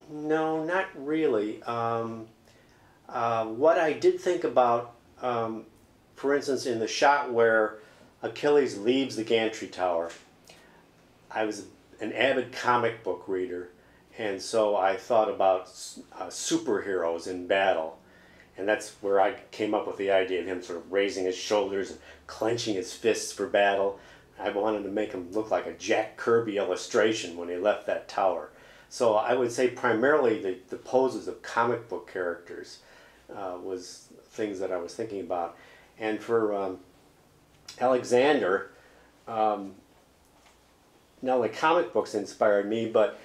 No, not really. What I did think about, for instance, in the shot where Achilles leaves the gantry tower, I was an avid comic book reader, and so I thought about superheroes in battle. And that's where I came up with the idea of him sort of raising his shoulders and clenching his fists for battle. I wanted to make him look like a Jack Kirby illustration when he left that tower. So I would say primarily the poses of comic book characters was things that I was thinking about. And for Alexander, not only comic books inspired me, but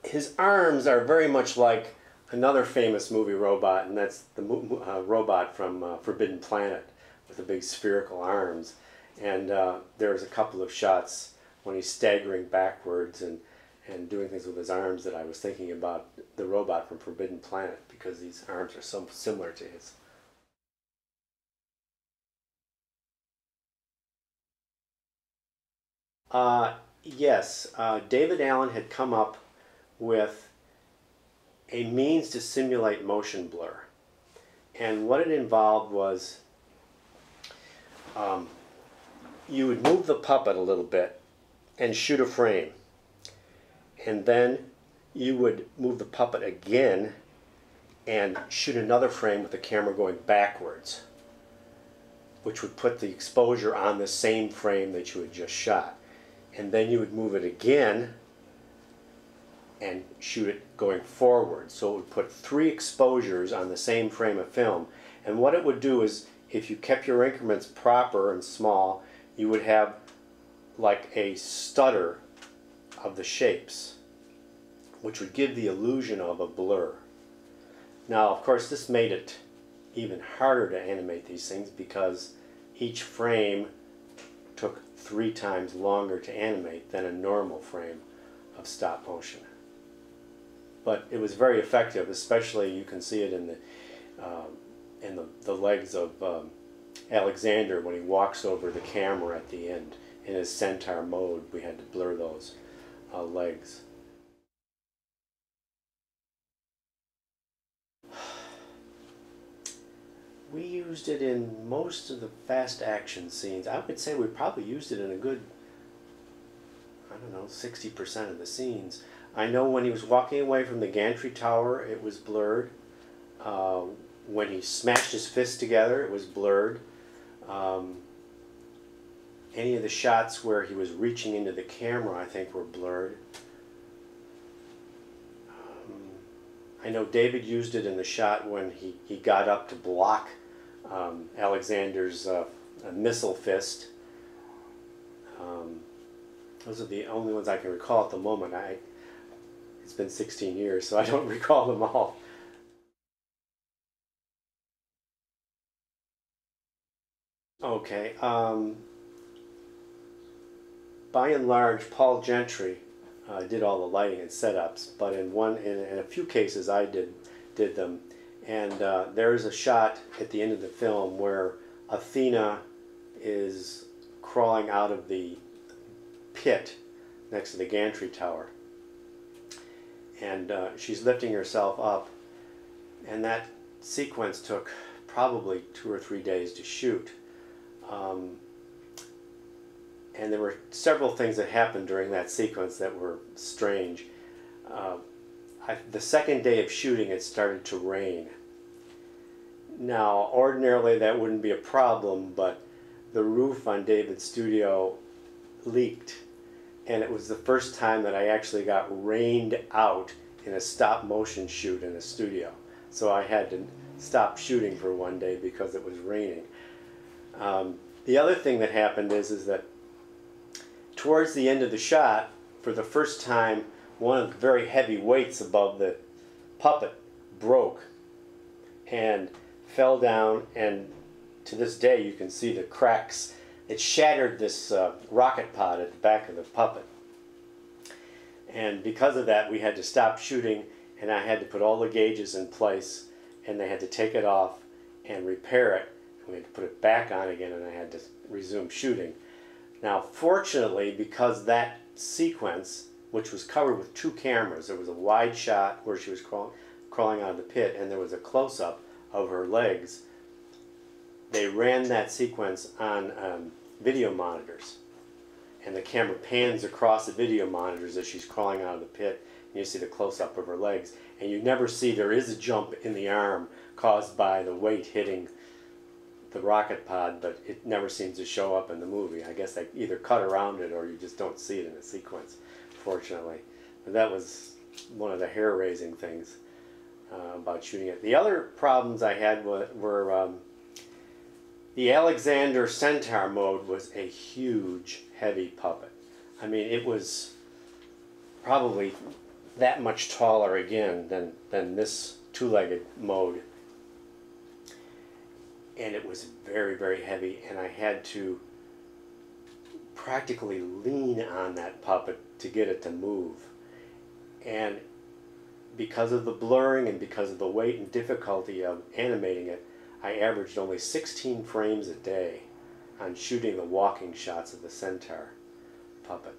his arms are very much like another famous movie robot, and that's the robot from Forbidden Planet with the big spherical arms. And there's a couple of shots when he's staggering backwards and doing things with his arms that I was thinking about the robot from Forbidden Planet, because these arms are so similar to his. Yes, David Allen had come up with a means to simulate motion blur. And what it involved was you would move the puppet a little bit and shoot a frame. And then you would move the puppet again and shoot another frame with the camera going backwards, which would put the exposure on the same frame that you had just shot. And then you would move it again and shoot it going forward. So it would put 3 exposures on the same frame of film. And what it would do is, if you kept your increments proper and small, you would have like a stutter of the shapes, which would give the illusion of a blur. Now, of course, this made it even harder to animate these things because each frame took 3 times longer to animate than a normal frame of stop motion. But it was very effective, especially you can see it in the legs of Alexander when he walks over the camera at the end. In his centaur mode, we had to blur those legs. We used it in most of the fast action scenes. I would say we probably used it in a good, I don't know, 60% of the scenes. I know when he was walking away from the gantry tower, it was blurred. When he smashed his fists together, it was blurred. Any of the shots where he was reaching into the camera, I think, were blurred. I know David used it in the shot when he got up to block Alexander's missile fist. Those are the only ones I can recall at the moment. It's been 16 years, so I don't recall them all. Okay. By and large, Paul Gentry did all the lighting and setups, but in a few cases I did them. And there's a shot at the end of the film where Athena is crawling out of the pit next to the gantry tower, and she's lifting herself up, and that sequence took probably 2 or 3 days to shoot. And there were several things that happened during that sequence that were strange. The second day of shooting, it started to rain. Now, ordinarily that wouldn't be a problem, but the roof on David's studio leaked, and it was the first time that I actually got rained out in a stop-motion shoot in a studio. So I had to stop shooting for one day because it was raining. The other thing that happened is that towards the end of the shot, for the first time, one of the very heavy weights above the puppet broke and fell down, and to this day you can see the cracks. It shattered this rocket pod at the back of the puppet. And because of that, we had to stop shooting, and I had to put all the gauges in place, and they had to take it off and repair it. We had to put it back on again, and I had to resume shooting. Now, fortunately, because that sequence, which was covered with 2 cameras, there was a wide shot where she was crawling out of the pit, and there was a close-up of her legs. They ran that sequence on video monitors, and the camera pans across the video monitors as she's crawling out of the pit, and you see the close-up of her legs. And you never see there is a jump in the arm caused by the weight hitting the rocket pod, but it never seems to show up in the movie. I guess they either cut around it or you just don't see it in the sequence, fortunately. But that was one of the hair-raising things about shooting it. The other problems I had were the Alexander Centaur mode was a huge, heavy puppet. I mean, it was probably that much taller again than this 2-legged mode. And it was very, very heavy, and I had to practically lean on that puppet to get it to move. And because of the blurring and because of the weight and difficulty of animating it, I averaged only 16 frames a day on shooting the walking shots of the Centaur puppet.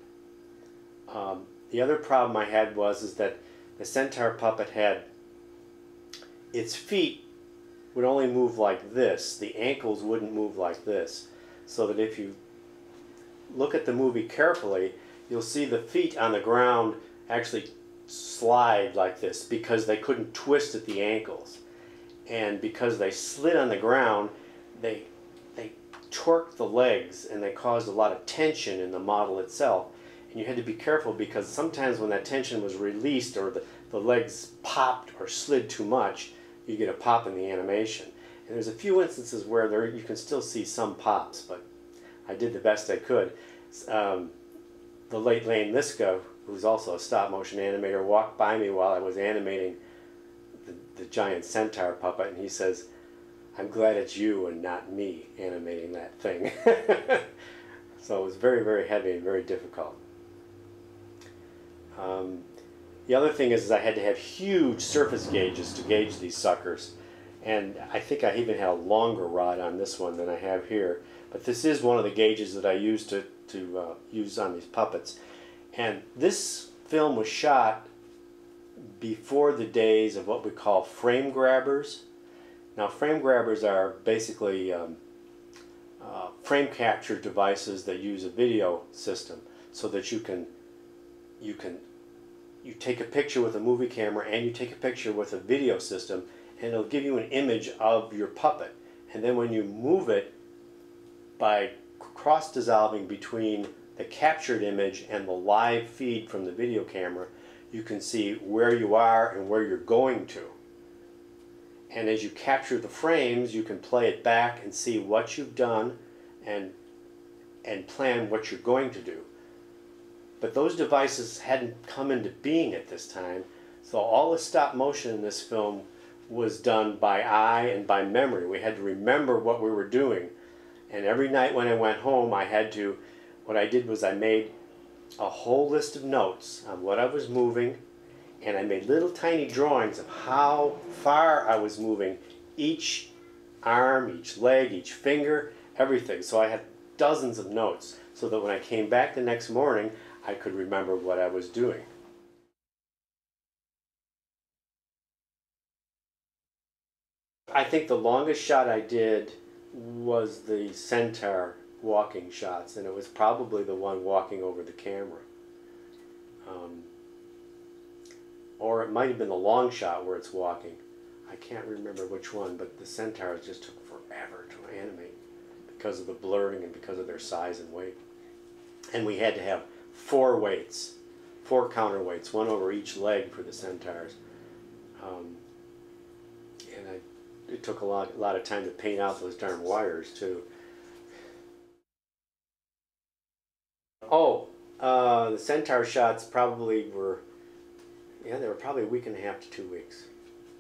The other problem I had was that the Centaur puppet had its feet would only move like this. The ankles wouldn't move like this. So that if you look at the movie carefully, you'll see the feet on the ground actually slide like this because they couldn't twist at the ankles. And because they slid on the ground, they torqued the legs, and they caused a lot of tension in the model itself. And you had to be careful because sometimes when that tension was released or the legs popped or slid too much, you get a pop in the animation. And there's a few instances where you can still see some pops, but I did the best I could. The late Lane Liska, who's also a stop-motion animator, walked by me while I was animating the giant Centaur puppet, and he says, "I'm glad it's you and not me animating that thing." So it was very, very heavy and very difficult. The other thing is I had to have huge surface gauges to gauge these suckers, and I think I even had a longer rod on this one than I have here, but this is one of the gauges that I used to use on these puppets. And this film was shot before the days of what we call frame grabbers. Now, frame grabbers are basically frame capture devices that use a video system so that you take a picture with a movie camera and you take a picture with a video system, and it'll give you an image of your puppet. And then when you move it, by cross-dissolving between the captured image and the live feed from the video camera, you can see where you are and where you're going to. And as you capture the frames, you can play it back and see what you've done and plan what you're going to do. But those devices hadn't come into being at this time, so all the stop motion in this film was done by eye and by memory. We had to remember what we were doing. And every night when I went home, what I did was I made a whole list of notes on what I was moving, and I made little tiny drawings of how far I was moving each arm, each leg, each finger, everything. So I had dozens of notes so that when I came back the next morning, I could remember what I was doing. I think the longest shot I did was the centaur walking shots, and it was probably the one walking over the camera. Or it might have been the long shot where it's walking. I can't remember which one, but the centaurs just took forever to animate because of the blurring and because of their size and weight. And we had to have 4 weights, 4 counterweights, one over each leg for the centaurs. It took a lot of time to paint out those darn wires too. Oh, the centaur shots probably were, yeah, they were probably a week and a half to 2 weeks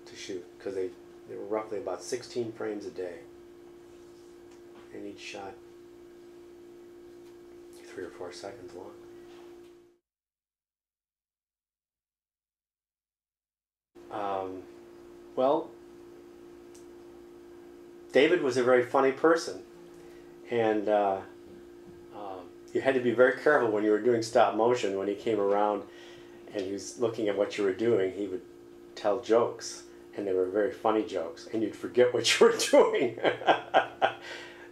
to shoot, because they were roughly about 16 frames a day. And each shot 3 or 4 seconds long. Well, David was a very funny person, and you had to be very careful when you were doing stop motion. When he came around and he was looking at what you were doing, he would tell jokes, and they were very funny jokes, and you'd forget what you were doing.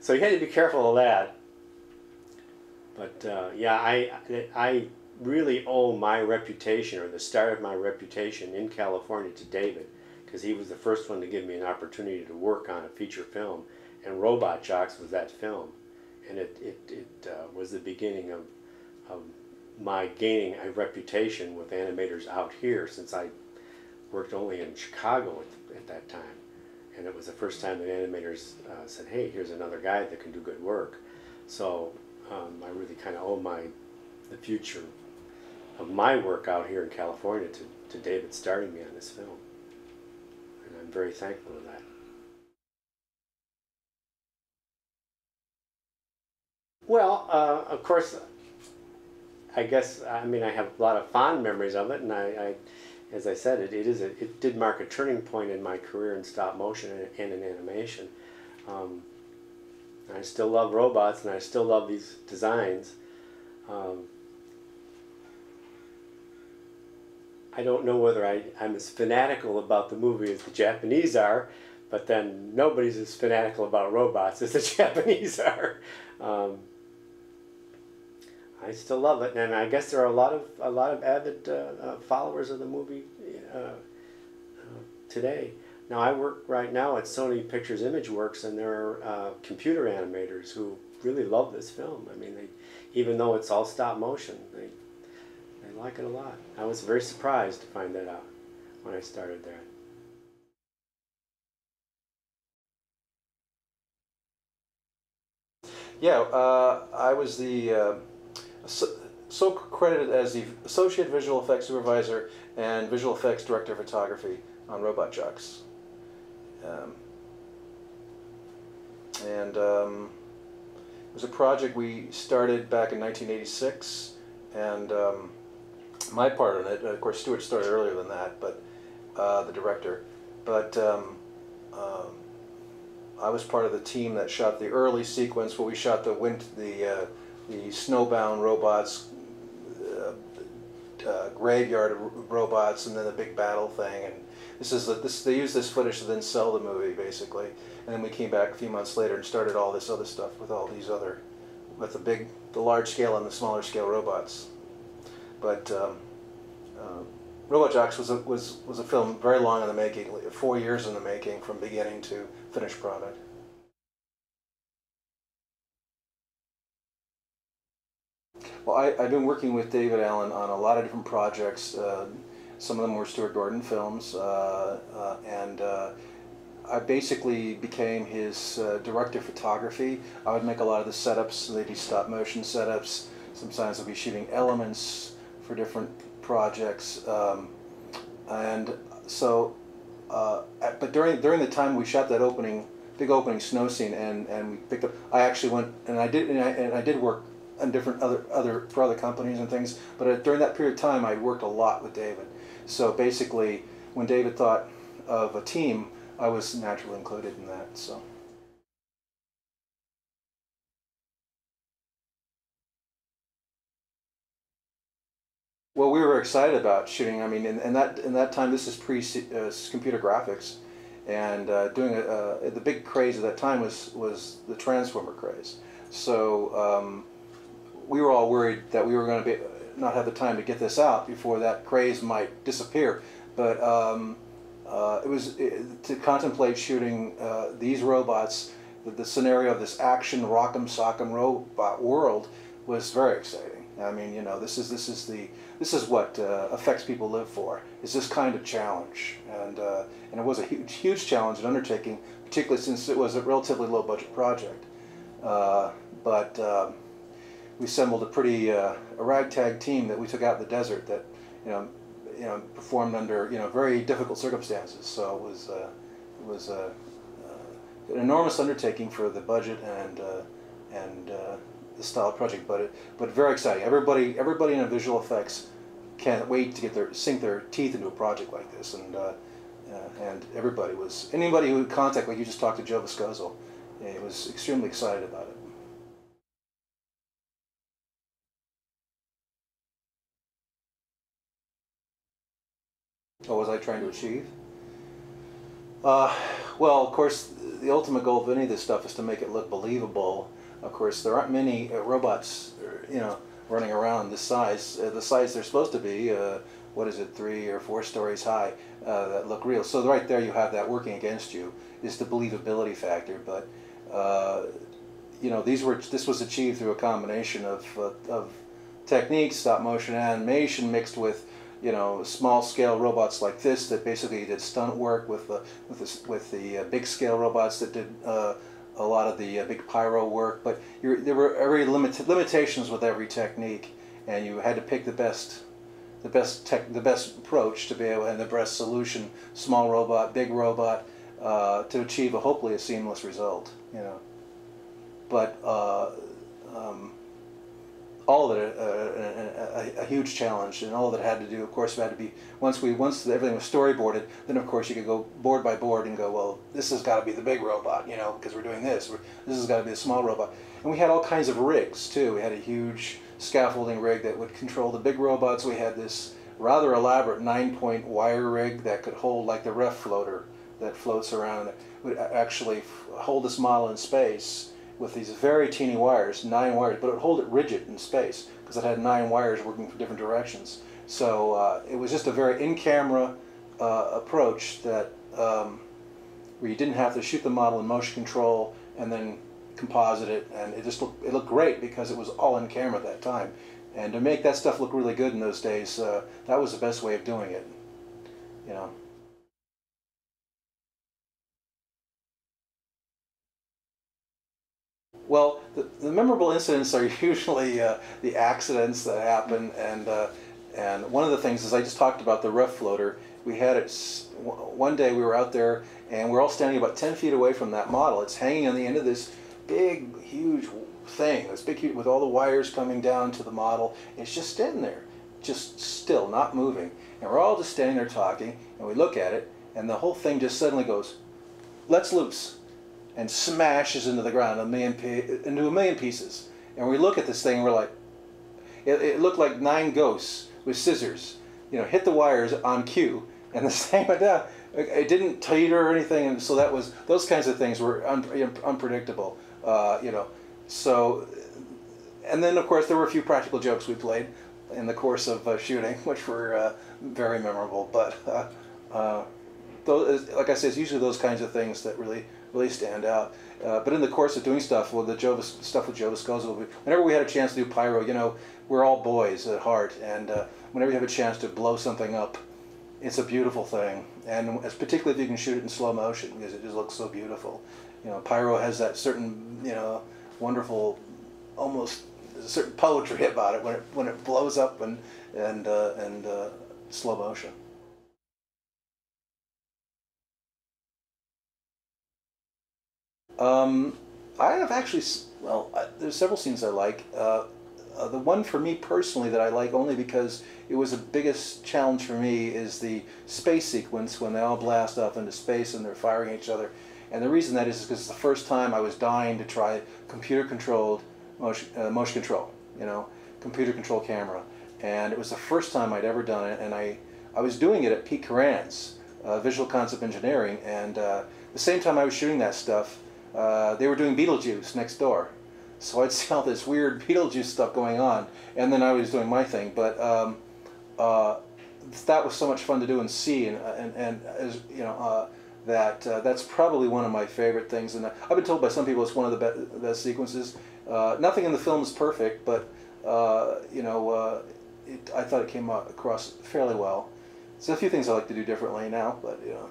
So you had to be careful of that. But yeah, I really owe my reputation, or the start of my reputation in California, to David, because he was the first one to give me an opportunity to work on a feature film, and ROBOJOX was that film, and it was the beginning of my gaining a reputation with animators out here, since I worked only in Chicago at that time, and it was the first time that animators said, hey, here's another guy that can do good work. So I really kind of owe the future of my work out here in California to David starting me on this film. And I'm very thankful for that. Well, of course, I guess, I mean, I have a lot of fond memories of it, and as I said, it did mark a turning point in my career in stop motion and in animation. I still love robots, and I still love these designs. I don't know whether I'm as fanatical about the movie as the Japanese are, but then nobody's as fanatical about robots as the Japanese are. I still love it, and I guess there are a lot of avid followers of the movie today. Now I work right now at Sony Pictures Imageworks, and there are computer animators who really love this film. I mean, even though it's all stop motion, they like it a lot. I was very surprised to find that out when I started there. Yeah, I was the so credited as the Associate Visual Effects Supervisor and Visual Effects Director of Photography on ROBOJOX. It was a project we started back in 1986, and my part in it, of course Stuart started earlier than that, but the director, but I was part of the team that shot the early sequence where we shot the snowbound robots, graveyard robots, and then the big battle thing. And they used this footage to then sell the movie basically. And then we came back a few months later and started all this other stuff with all these other, with the large scale and the smaller scale robots. But ROBOJOX was a film very long in the making, 4 years in the making from beginning to finished product. Well, I've been working with David Allen on a lot of different projects. Some of them were Stuart Gordon films, and I basically became his director of photography. I would make a lot of the setups, they'd be stop motion setups, sometimes we'll be shooting elements for different projects, and so. But during the time we shot that big opening snow scene, and we picked up, I actually went and I did work on different for other companies and things. But during that period of time, I worked a lot with David. So basically, when David thought of a team, I was naturally included in that. So. Well, we were excited about shooting. I mean, in that time, this is pre-computer graphics, and doing the big craze at that time was the Transformer craze. So we were all worried that we were going to not have the time to get this out before that craze might disappear. But it was to contemplate shooting these robots. The scenario of this action rock'em sock'em robot world was very exciting. I mean, you know, this is what effects people live for. Is this kind of challenge, and it was a huge challenge and undertaking, particularly since it was a relatively low budget project. But we assembled a pretty a ragtag team that we took out in the desert that performed under very difficult circumstances. So it was an enormous undertaking for the budget and the style of project, but very exciting. Everybody in visual effects can't wait to sink their teeth into a project like this, and anybody who would contact, like you just talked to Joe Viscoso, he was extremely excited about it. What was I trying to achieve? Well, of course, the ultimate goal of any of this stuff is to make it look believable. Of course, there aren't many robots, running around this size, the size they're supposed to be. What is it, 3 or 4 stories high, that look real. So right there, you have that working against you, is the believability factor. But this was achieved through a combination of techniques, stop motion animation mixed with small scale robots like this that basically did stunt work with the big scale robots that did a lot of the big pyro work. But there were limitations with every technique, and you had to pick the best approach to be able, and the best solution, small robot, big robot, to achieve hopefully a seamless result. But all of it a huge challenge, and all of it had to do, of course, had to be once everything was storyboarded. Then of course you could go board by board and go, well, this has got to be the big robot, because we're doing this. This has got to be the small robot, and we had all kinds of rigs too. We had a huge scaffolding rig that would control the big robots. We had this rather elaborate 9-point wire rig that could hold, like the ref floater that floats around, that would actually hold this model in space with these very teeny wires, 9 wires, but it would hold it rigid in space because it had 9 wires working for different directions. So it was just a very in-camera approach that where you didn't have to shoot the model in motion control and then composite it, and it looked great because it was all in camera at that time. And to make that stuff look really good in those days, that was the best way of doing it. Well, the memorable incidents are usually the accidents that happen, and one of the things is I just talked about the ref floater. We had it one day. We were out there, and we're all standing about 10 feet away from that model. It's hanging on the end of this big, huge thing. This big, with all the wires coming down to the model. It's just standing there, just still, not moving. And we're all just standing there talking, and we look at it, and the whole thing just suddenly goes, "Let's loose," and smashes into the ground into a million pieces. And we look at this thing and we're like, it looked like 9 ghosts with scissors, hit the wires on cue, and the thing went down. It didn't teeter or anything, and so those kinds of things were unpredictable, So, and then of course there were a few practical jokes we played in the course of shooting, which were very memorable. But like I said, it's usually those kinds of things that really stand out. But in the course of doing stuff with Joe Viscoso, whenever we had a chance to do pyro, we're all boys at heart, and whenever you have a chance to blow something up, it's a beautiful thing, and particularly if you can shoot it in slow motion, because it just looks so beautiful. Pyro has that certain, wonderful, almost there's a certain poetry about it when it blows up and slow motion. I have actually, well, there's several scenes I like. The one for me personally that I like only because it was the biggest challenge for me is the space sequence when they all blast off into space and they're firing at each other. And the reason that is because it's the first time I was dying to try computer-controlled motion control, you know, computer-controlled camera. And it was the first time I'd ever done it, and I was doing it at Pete Coran's Visual Concept Engineering, and the same time I was shooting that stuff, they were doing Beetlejuice next door. So I'd see all this weird Beetlejuice stuff going on, and then I was doing my thing. But that was so much fun to do and see, and as you know, that's probably one of my favorite things. And I've been told by some people it's one of the best sequences. Nothing in the film is perfect, but you know, I thought it came across fairly well. So a few things I like to do differently now, but you know.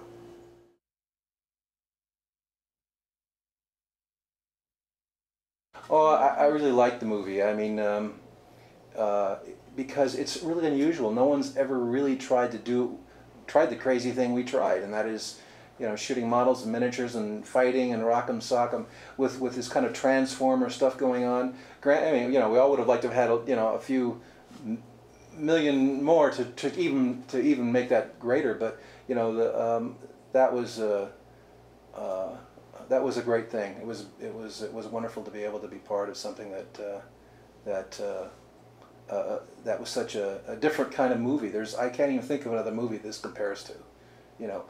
Oh, I really like the movie. I mean, because it's really unusual. No one's ever really tried the crazy thing we tried, and that is, you know, shooting models and miniatures and fighting and rock'em sock'em with this kind of transformer stuff going on. I mean, you know, we all would have liked to have had, you know, a few million more to even make that greater. But you know, that was a great thing. It was wonderful to be able to be part of something that was such a different kind of movie. I can't even think of another movie this compares to. You know,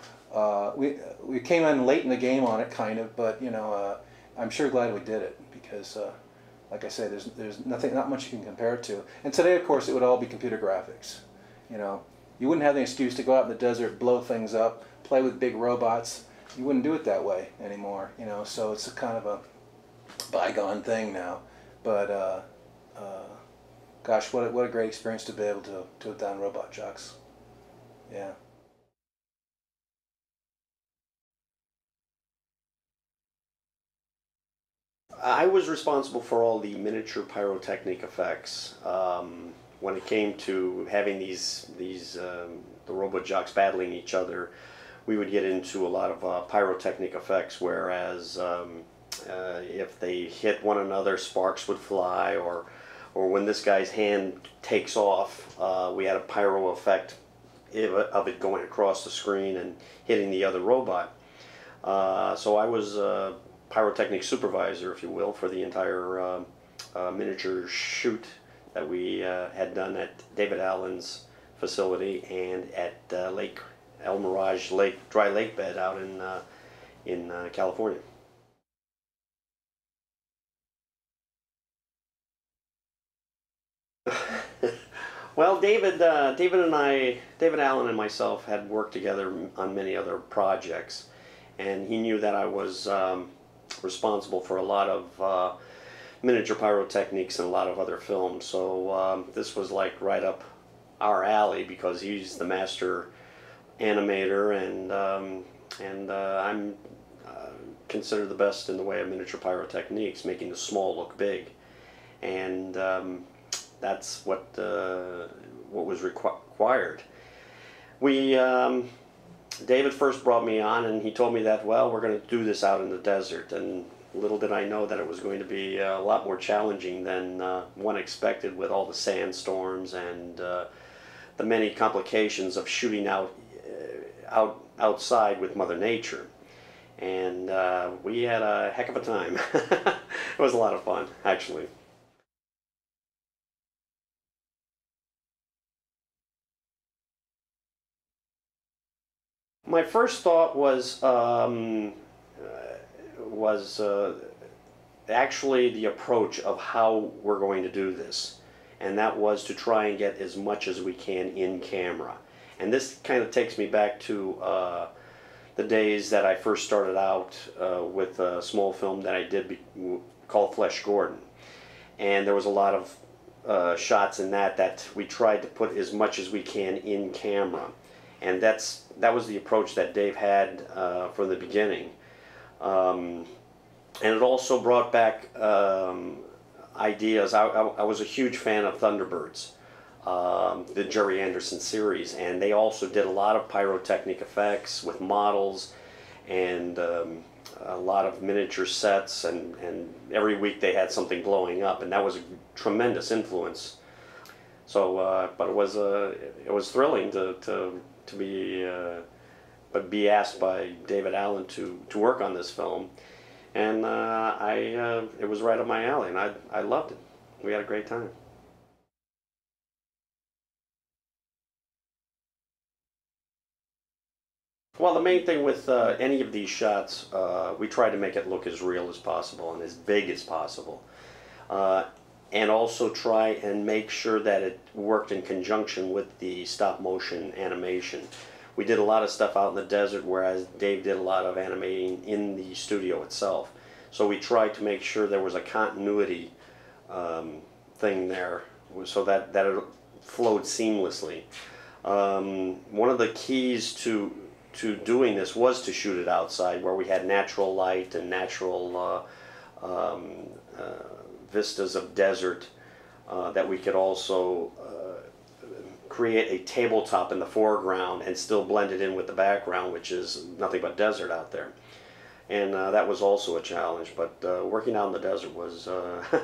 we came in late in the game on it, kind of, but you know, I'm sure glad we did it because, like I say, there's not much you can compare it to. And today, of course, it would all be computer graphics. You know, you wouldn't have the excuse to go out in the desert, blow things up, play with big robots. You wouldn't do it that way anymore, you know, so it's a kind of a bygone thing now. But gosh, what a great experience to be able to have done ROBOJOX. Yeah. I was responsible for all the miniature pyrotechnic effects when it came to having the ROBOJOX battling each other. We would get into a lot of pyrotechnic effects, whereas if they hit one another, sparks would fly, or when this guy's hand takes off, we had a pyro effect of it going across the screen and hitting the other robot. So I was a pyrotechnic supervisor, if you will, for the entire miniature shoot that we had done at David Allen's facility and at El Mirage dry lake bed out in California. Well, David Allen and myself had worked together on many other projects, and he knew that I was responsible for a lot of miniature pyrotechnics and a lot of other films. So this was like right up our alley because he's the master animator, and I'm considered the best in the way of miniature pyrotechniques, making the small look big, and that's what was required. David first brought me on, and he told me that, well, we're going to do this out in the desert, and little did I know that it was going to be a lot more challenging than one expected, with all the sandstorms and the many complications of shooting outside with Mother Nature. And we had a heck of a time. It was a lot of fun, actually. My first thought was actually the approach of how we're going to do this, and that was to try and get as much as we can in camera. And this kind of takes me back to the days that I first started out with a small film that I did called Flesh Gordon, and there was a lot of shots in that we tried to put as much as we can in camera, and that was the approach that Dave had from the beginning. And it also brought back ideas. I was a huge fan of Thunderbirds, the Jerry Anderson series, and they also did a lot of pyrotechnic effects with models and a lot of miniature sets, and every week they had something blowing up, and that was a tremendous influence. So, but it was thrilling to be asked by David Allen to work on this film, and it was right up my alley, and I loved it. We had a great time. Well, the main thing with any of these shots, we try to make it look as real as possible and as big as possible. And also try and make sure that it worked in conjunction with the stop motion animation. We did a lot of stuff out in the desert, whereas Dave did a lot of animating in the studio itself. So we tried to make sure there was a continuity thing there, so that it flowed seamlessly. One of the keys to doing this was to shoot it outside, where we had natural light and natural vistas of desert, that we could also create a tabletop in the foreground and still blend it in with the background, which is nothing but desert out there. And that was also a challenge, but working out in the desert was a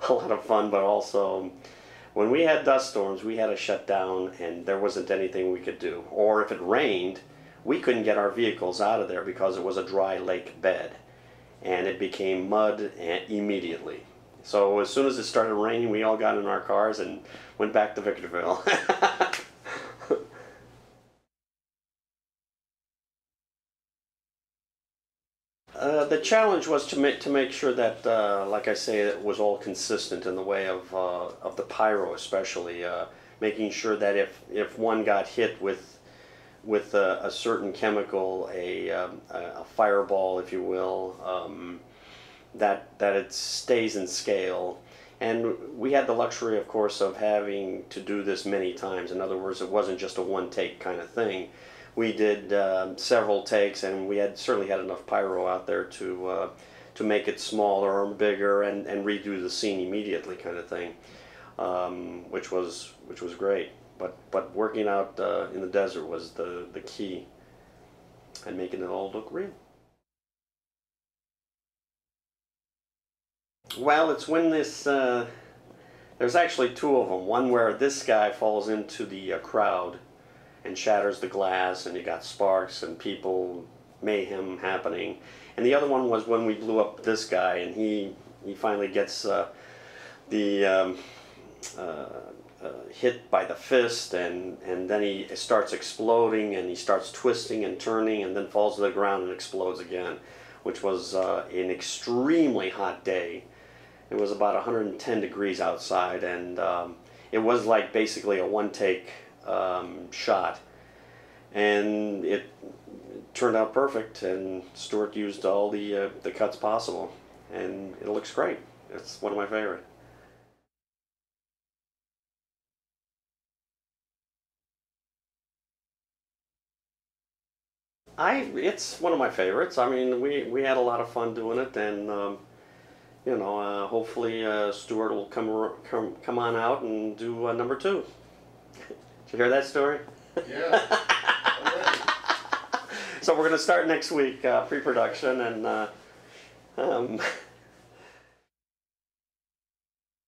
lot of fun. But also, when we had dust storms, we had to shut down, and there wasn't anything we could do. Or if it rained, we couldn't get our vehicles out of there because it was a dry lake bed, and it became mud immediately. So as soon as it started raining, we all got in our cars and went back to Victorville. The challenge was to make sure that, like I say, it was all consistent in the way of the pyro, especially making sure that if one got hit with a certain chemical, a fireball, if you will, that it stays in scale. And we had the luxury, of course, of having to do this many times. In other words, it wasn't just a one-take kind of thing. We did several takes, and we certainly had enough pyro out there to make it smaller or bigger and redo the scene immediately, kind of thing, which was great. But working out in the desert was the key, and making it all look real. Well, it's when this, there's actually two of them. One where this guy falls into the crowd and shatters the glass, and you got sparks and people, mayhem happening. And the other one was when we blew up this guy, and he finally gets hit by the fist, and then he starts exploding, and he starts twisting and turning, and then falls to the ground and explodes again, which was an extremely hot day. It was about 110 degrees outside, and it was like basically a one-take shot, and it turned out perfect, and Stuart used all the cuts possible, and it looks great. It's one of my favorite. It's one of my favorites. I mean, we had a lot of fun doing it, and you know, hopefully Stuart will come on out and do number 2. Did you hear that story? Yeah. So we're going to start next week, pre-production, and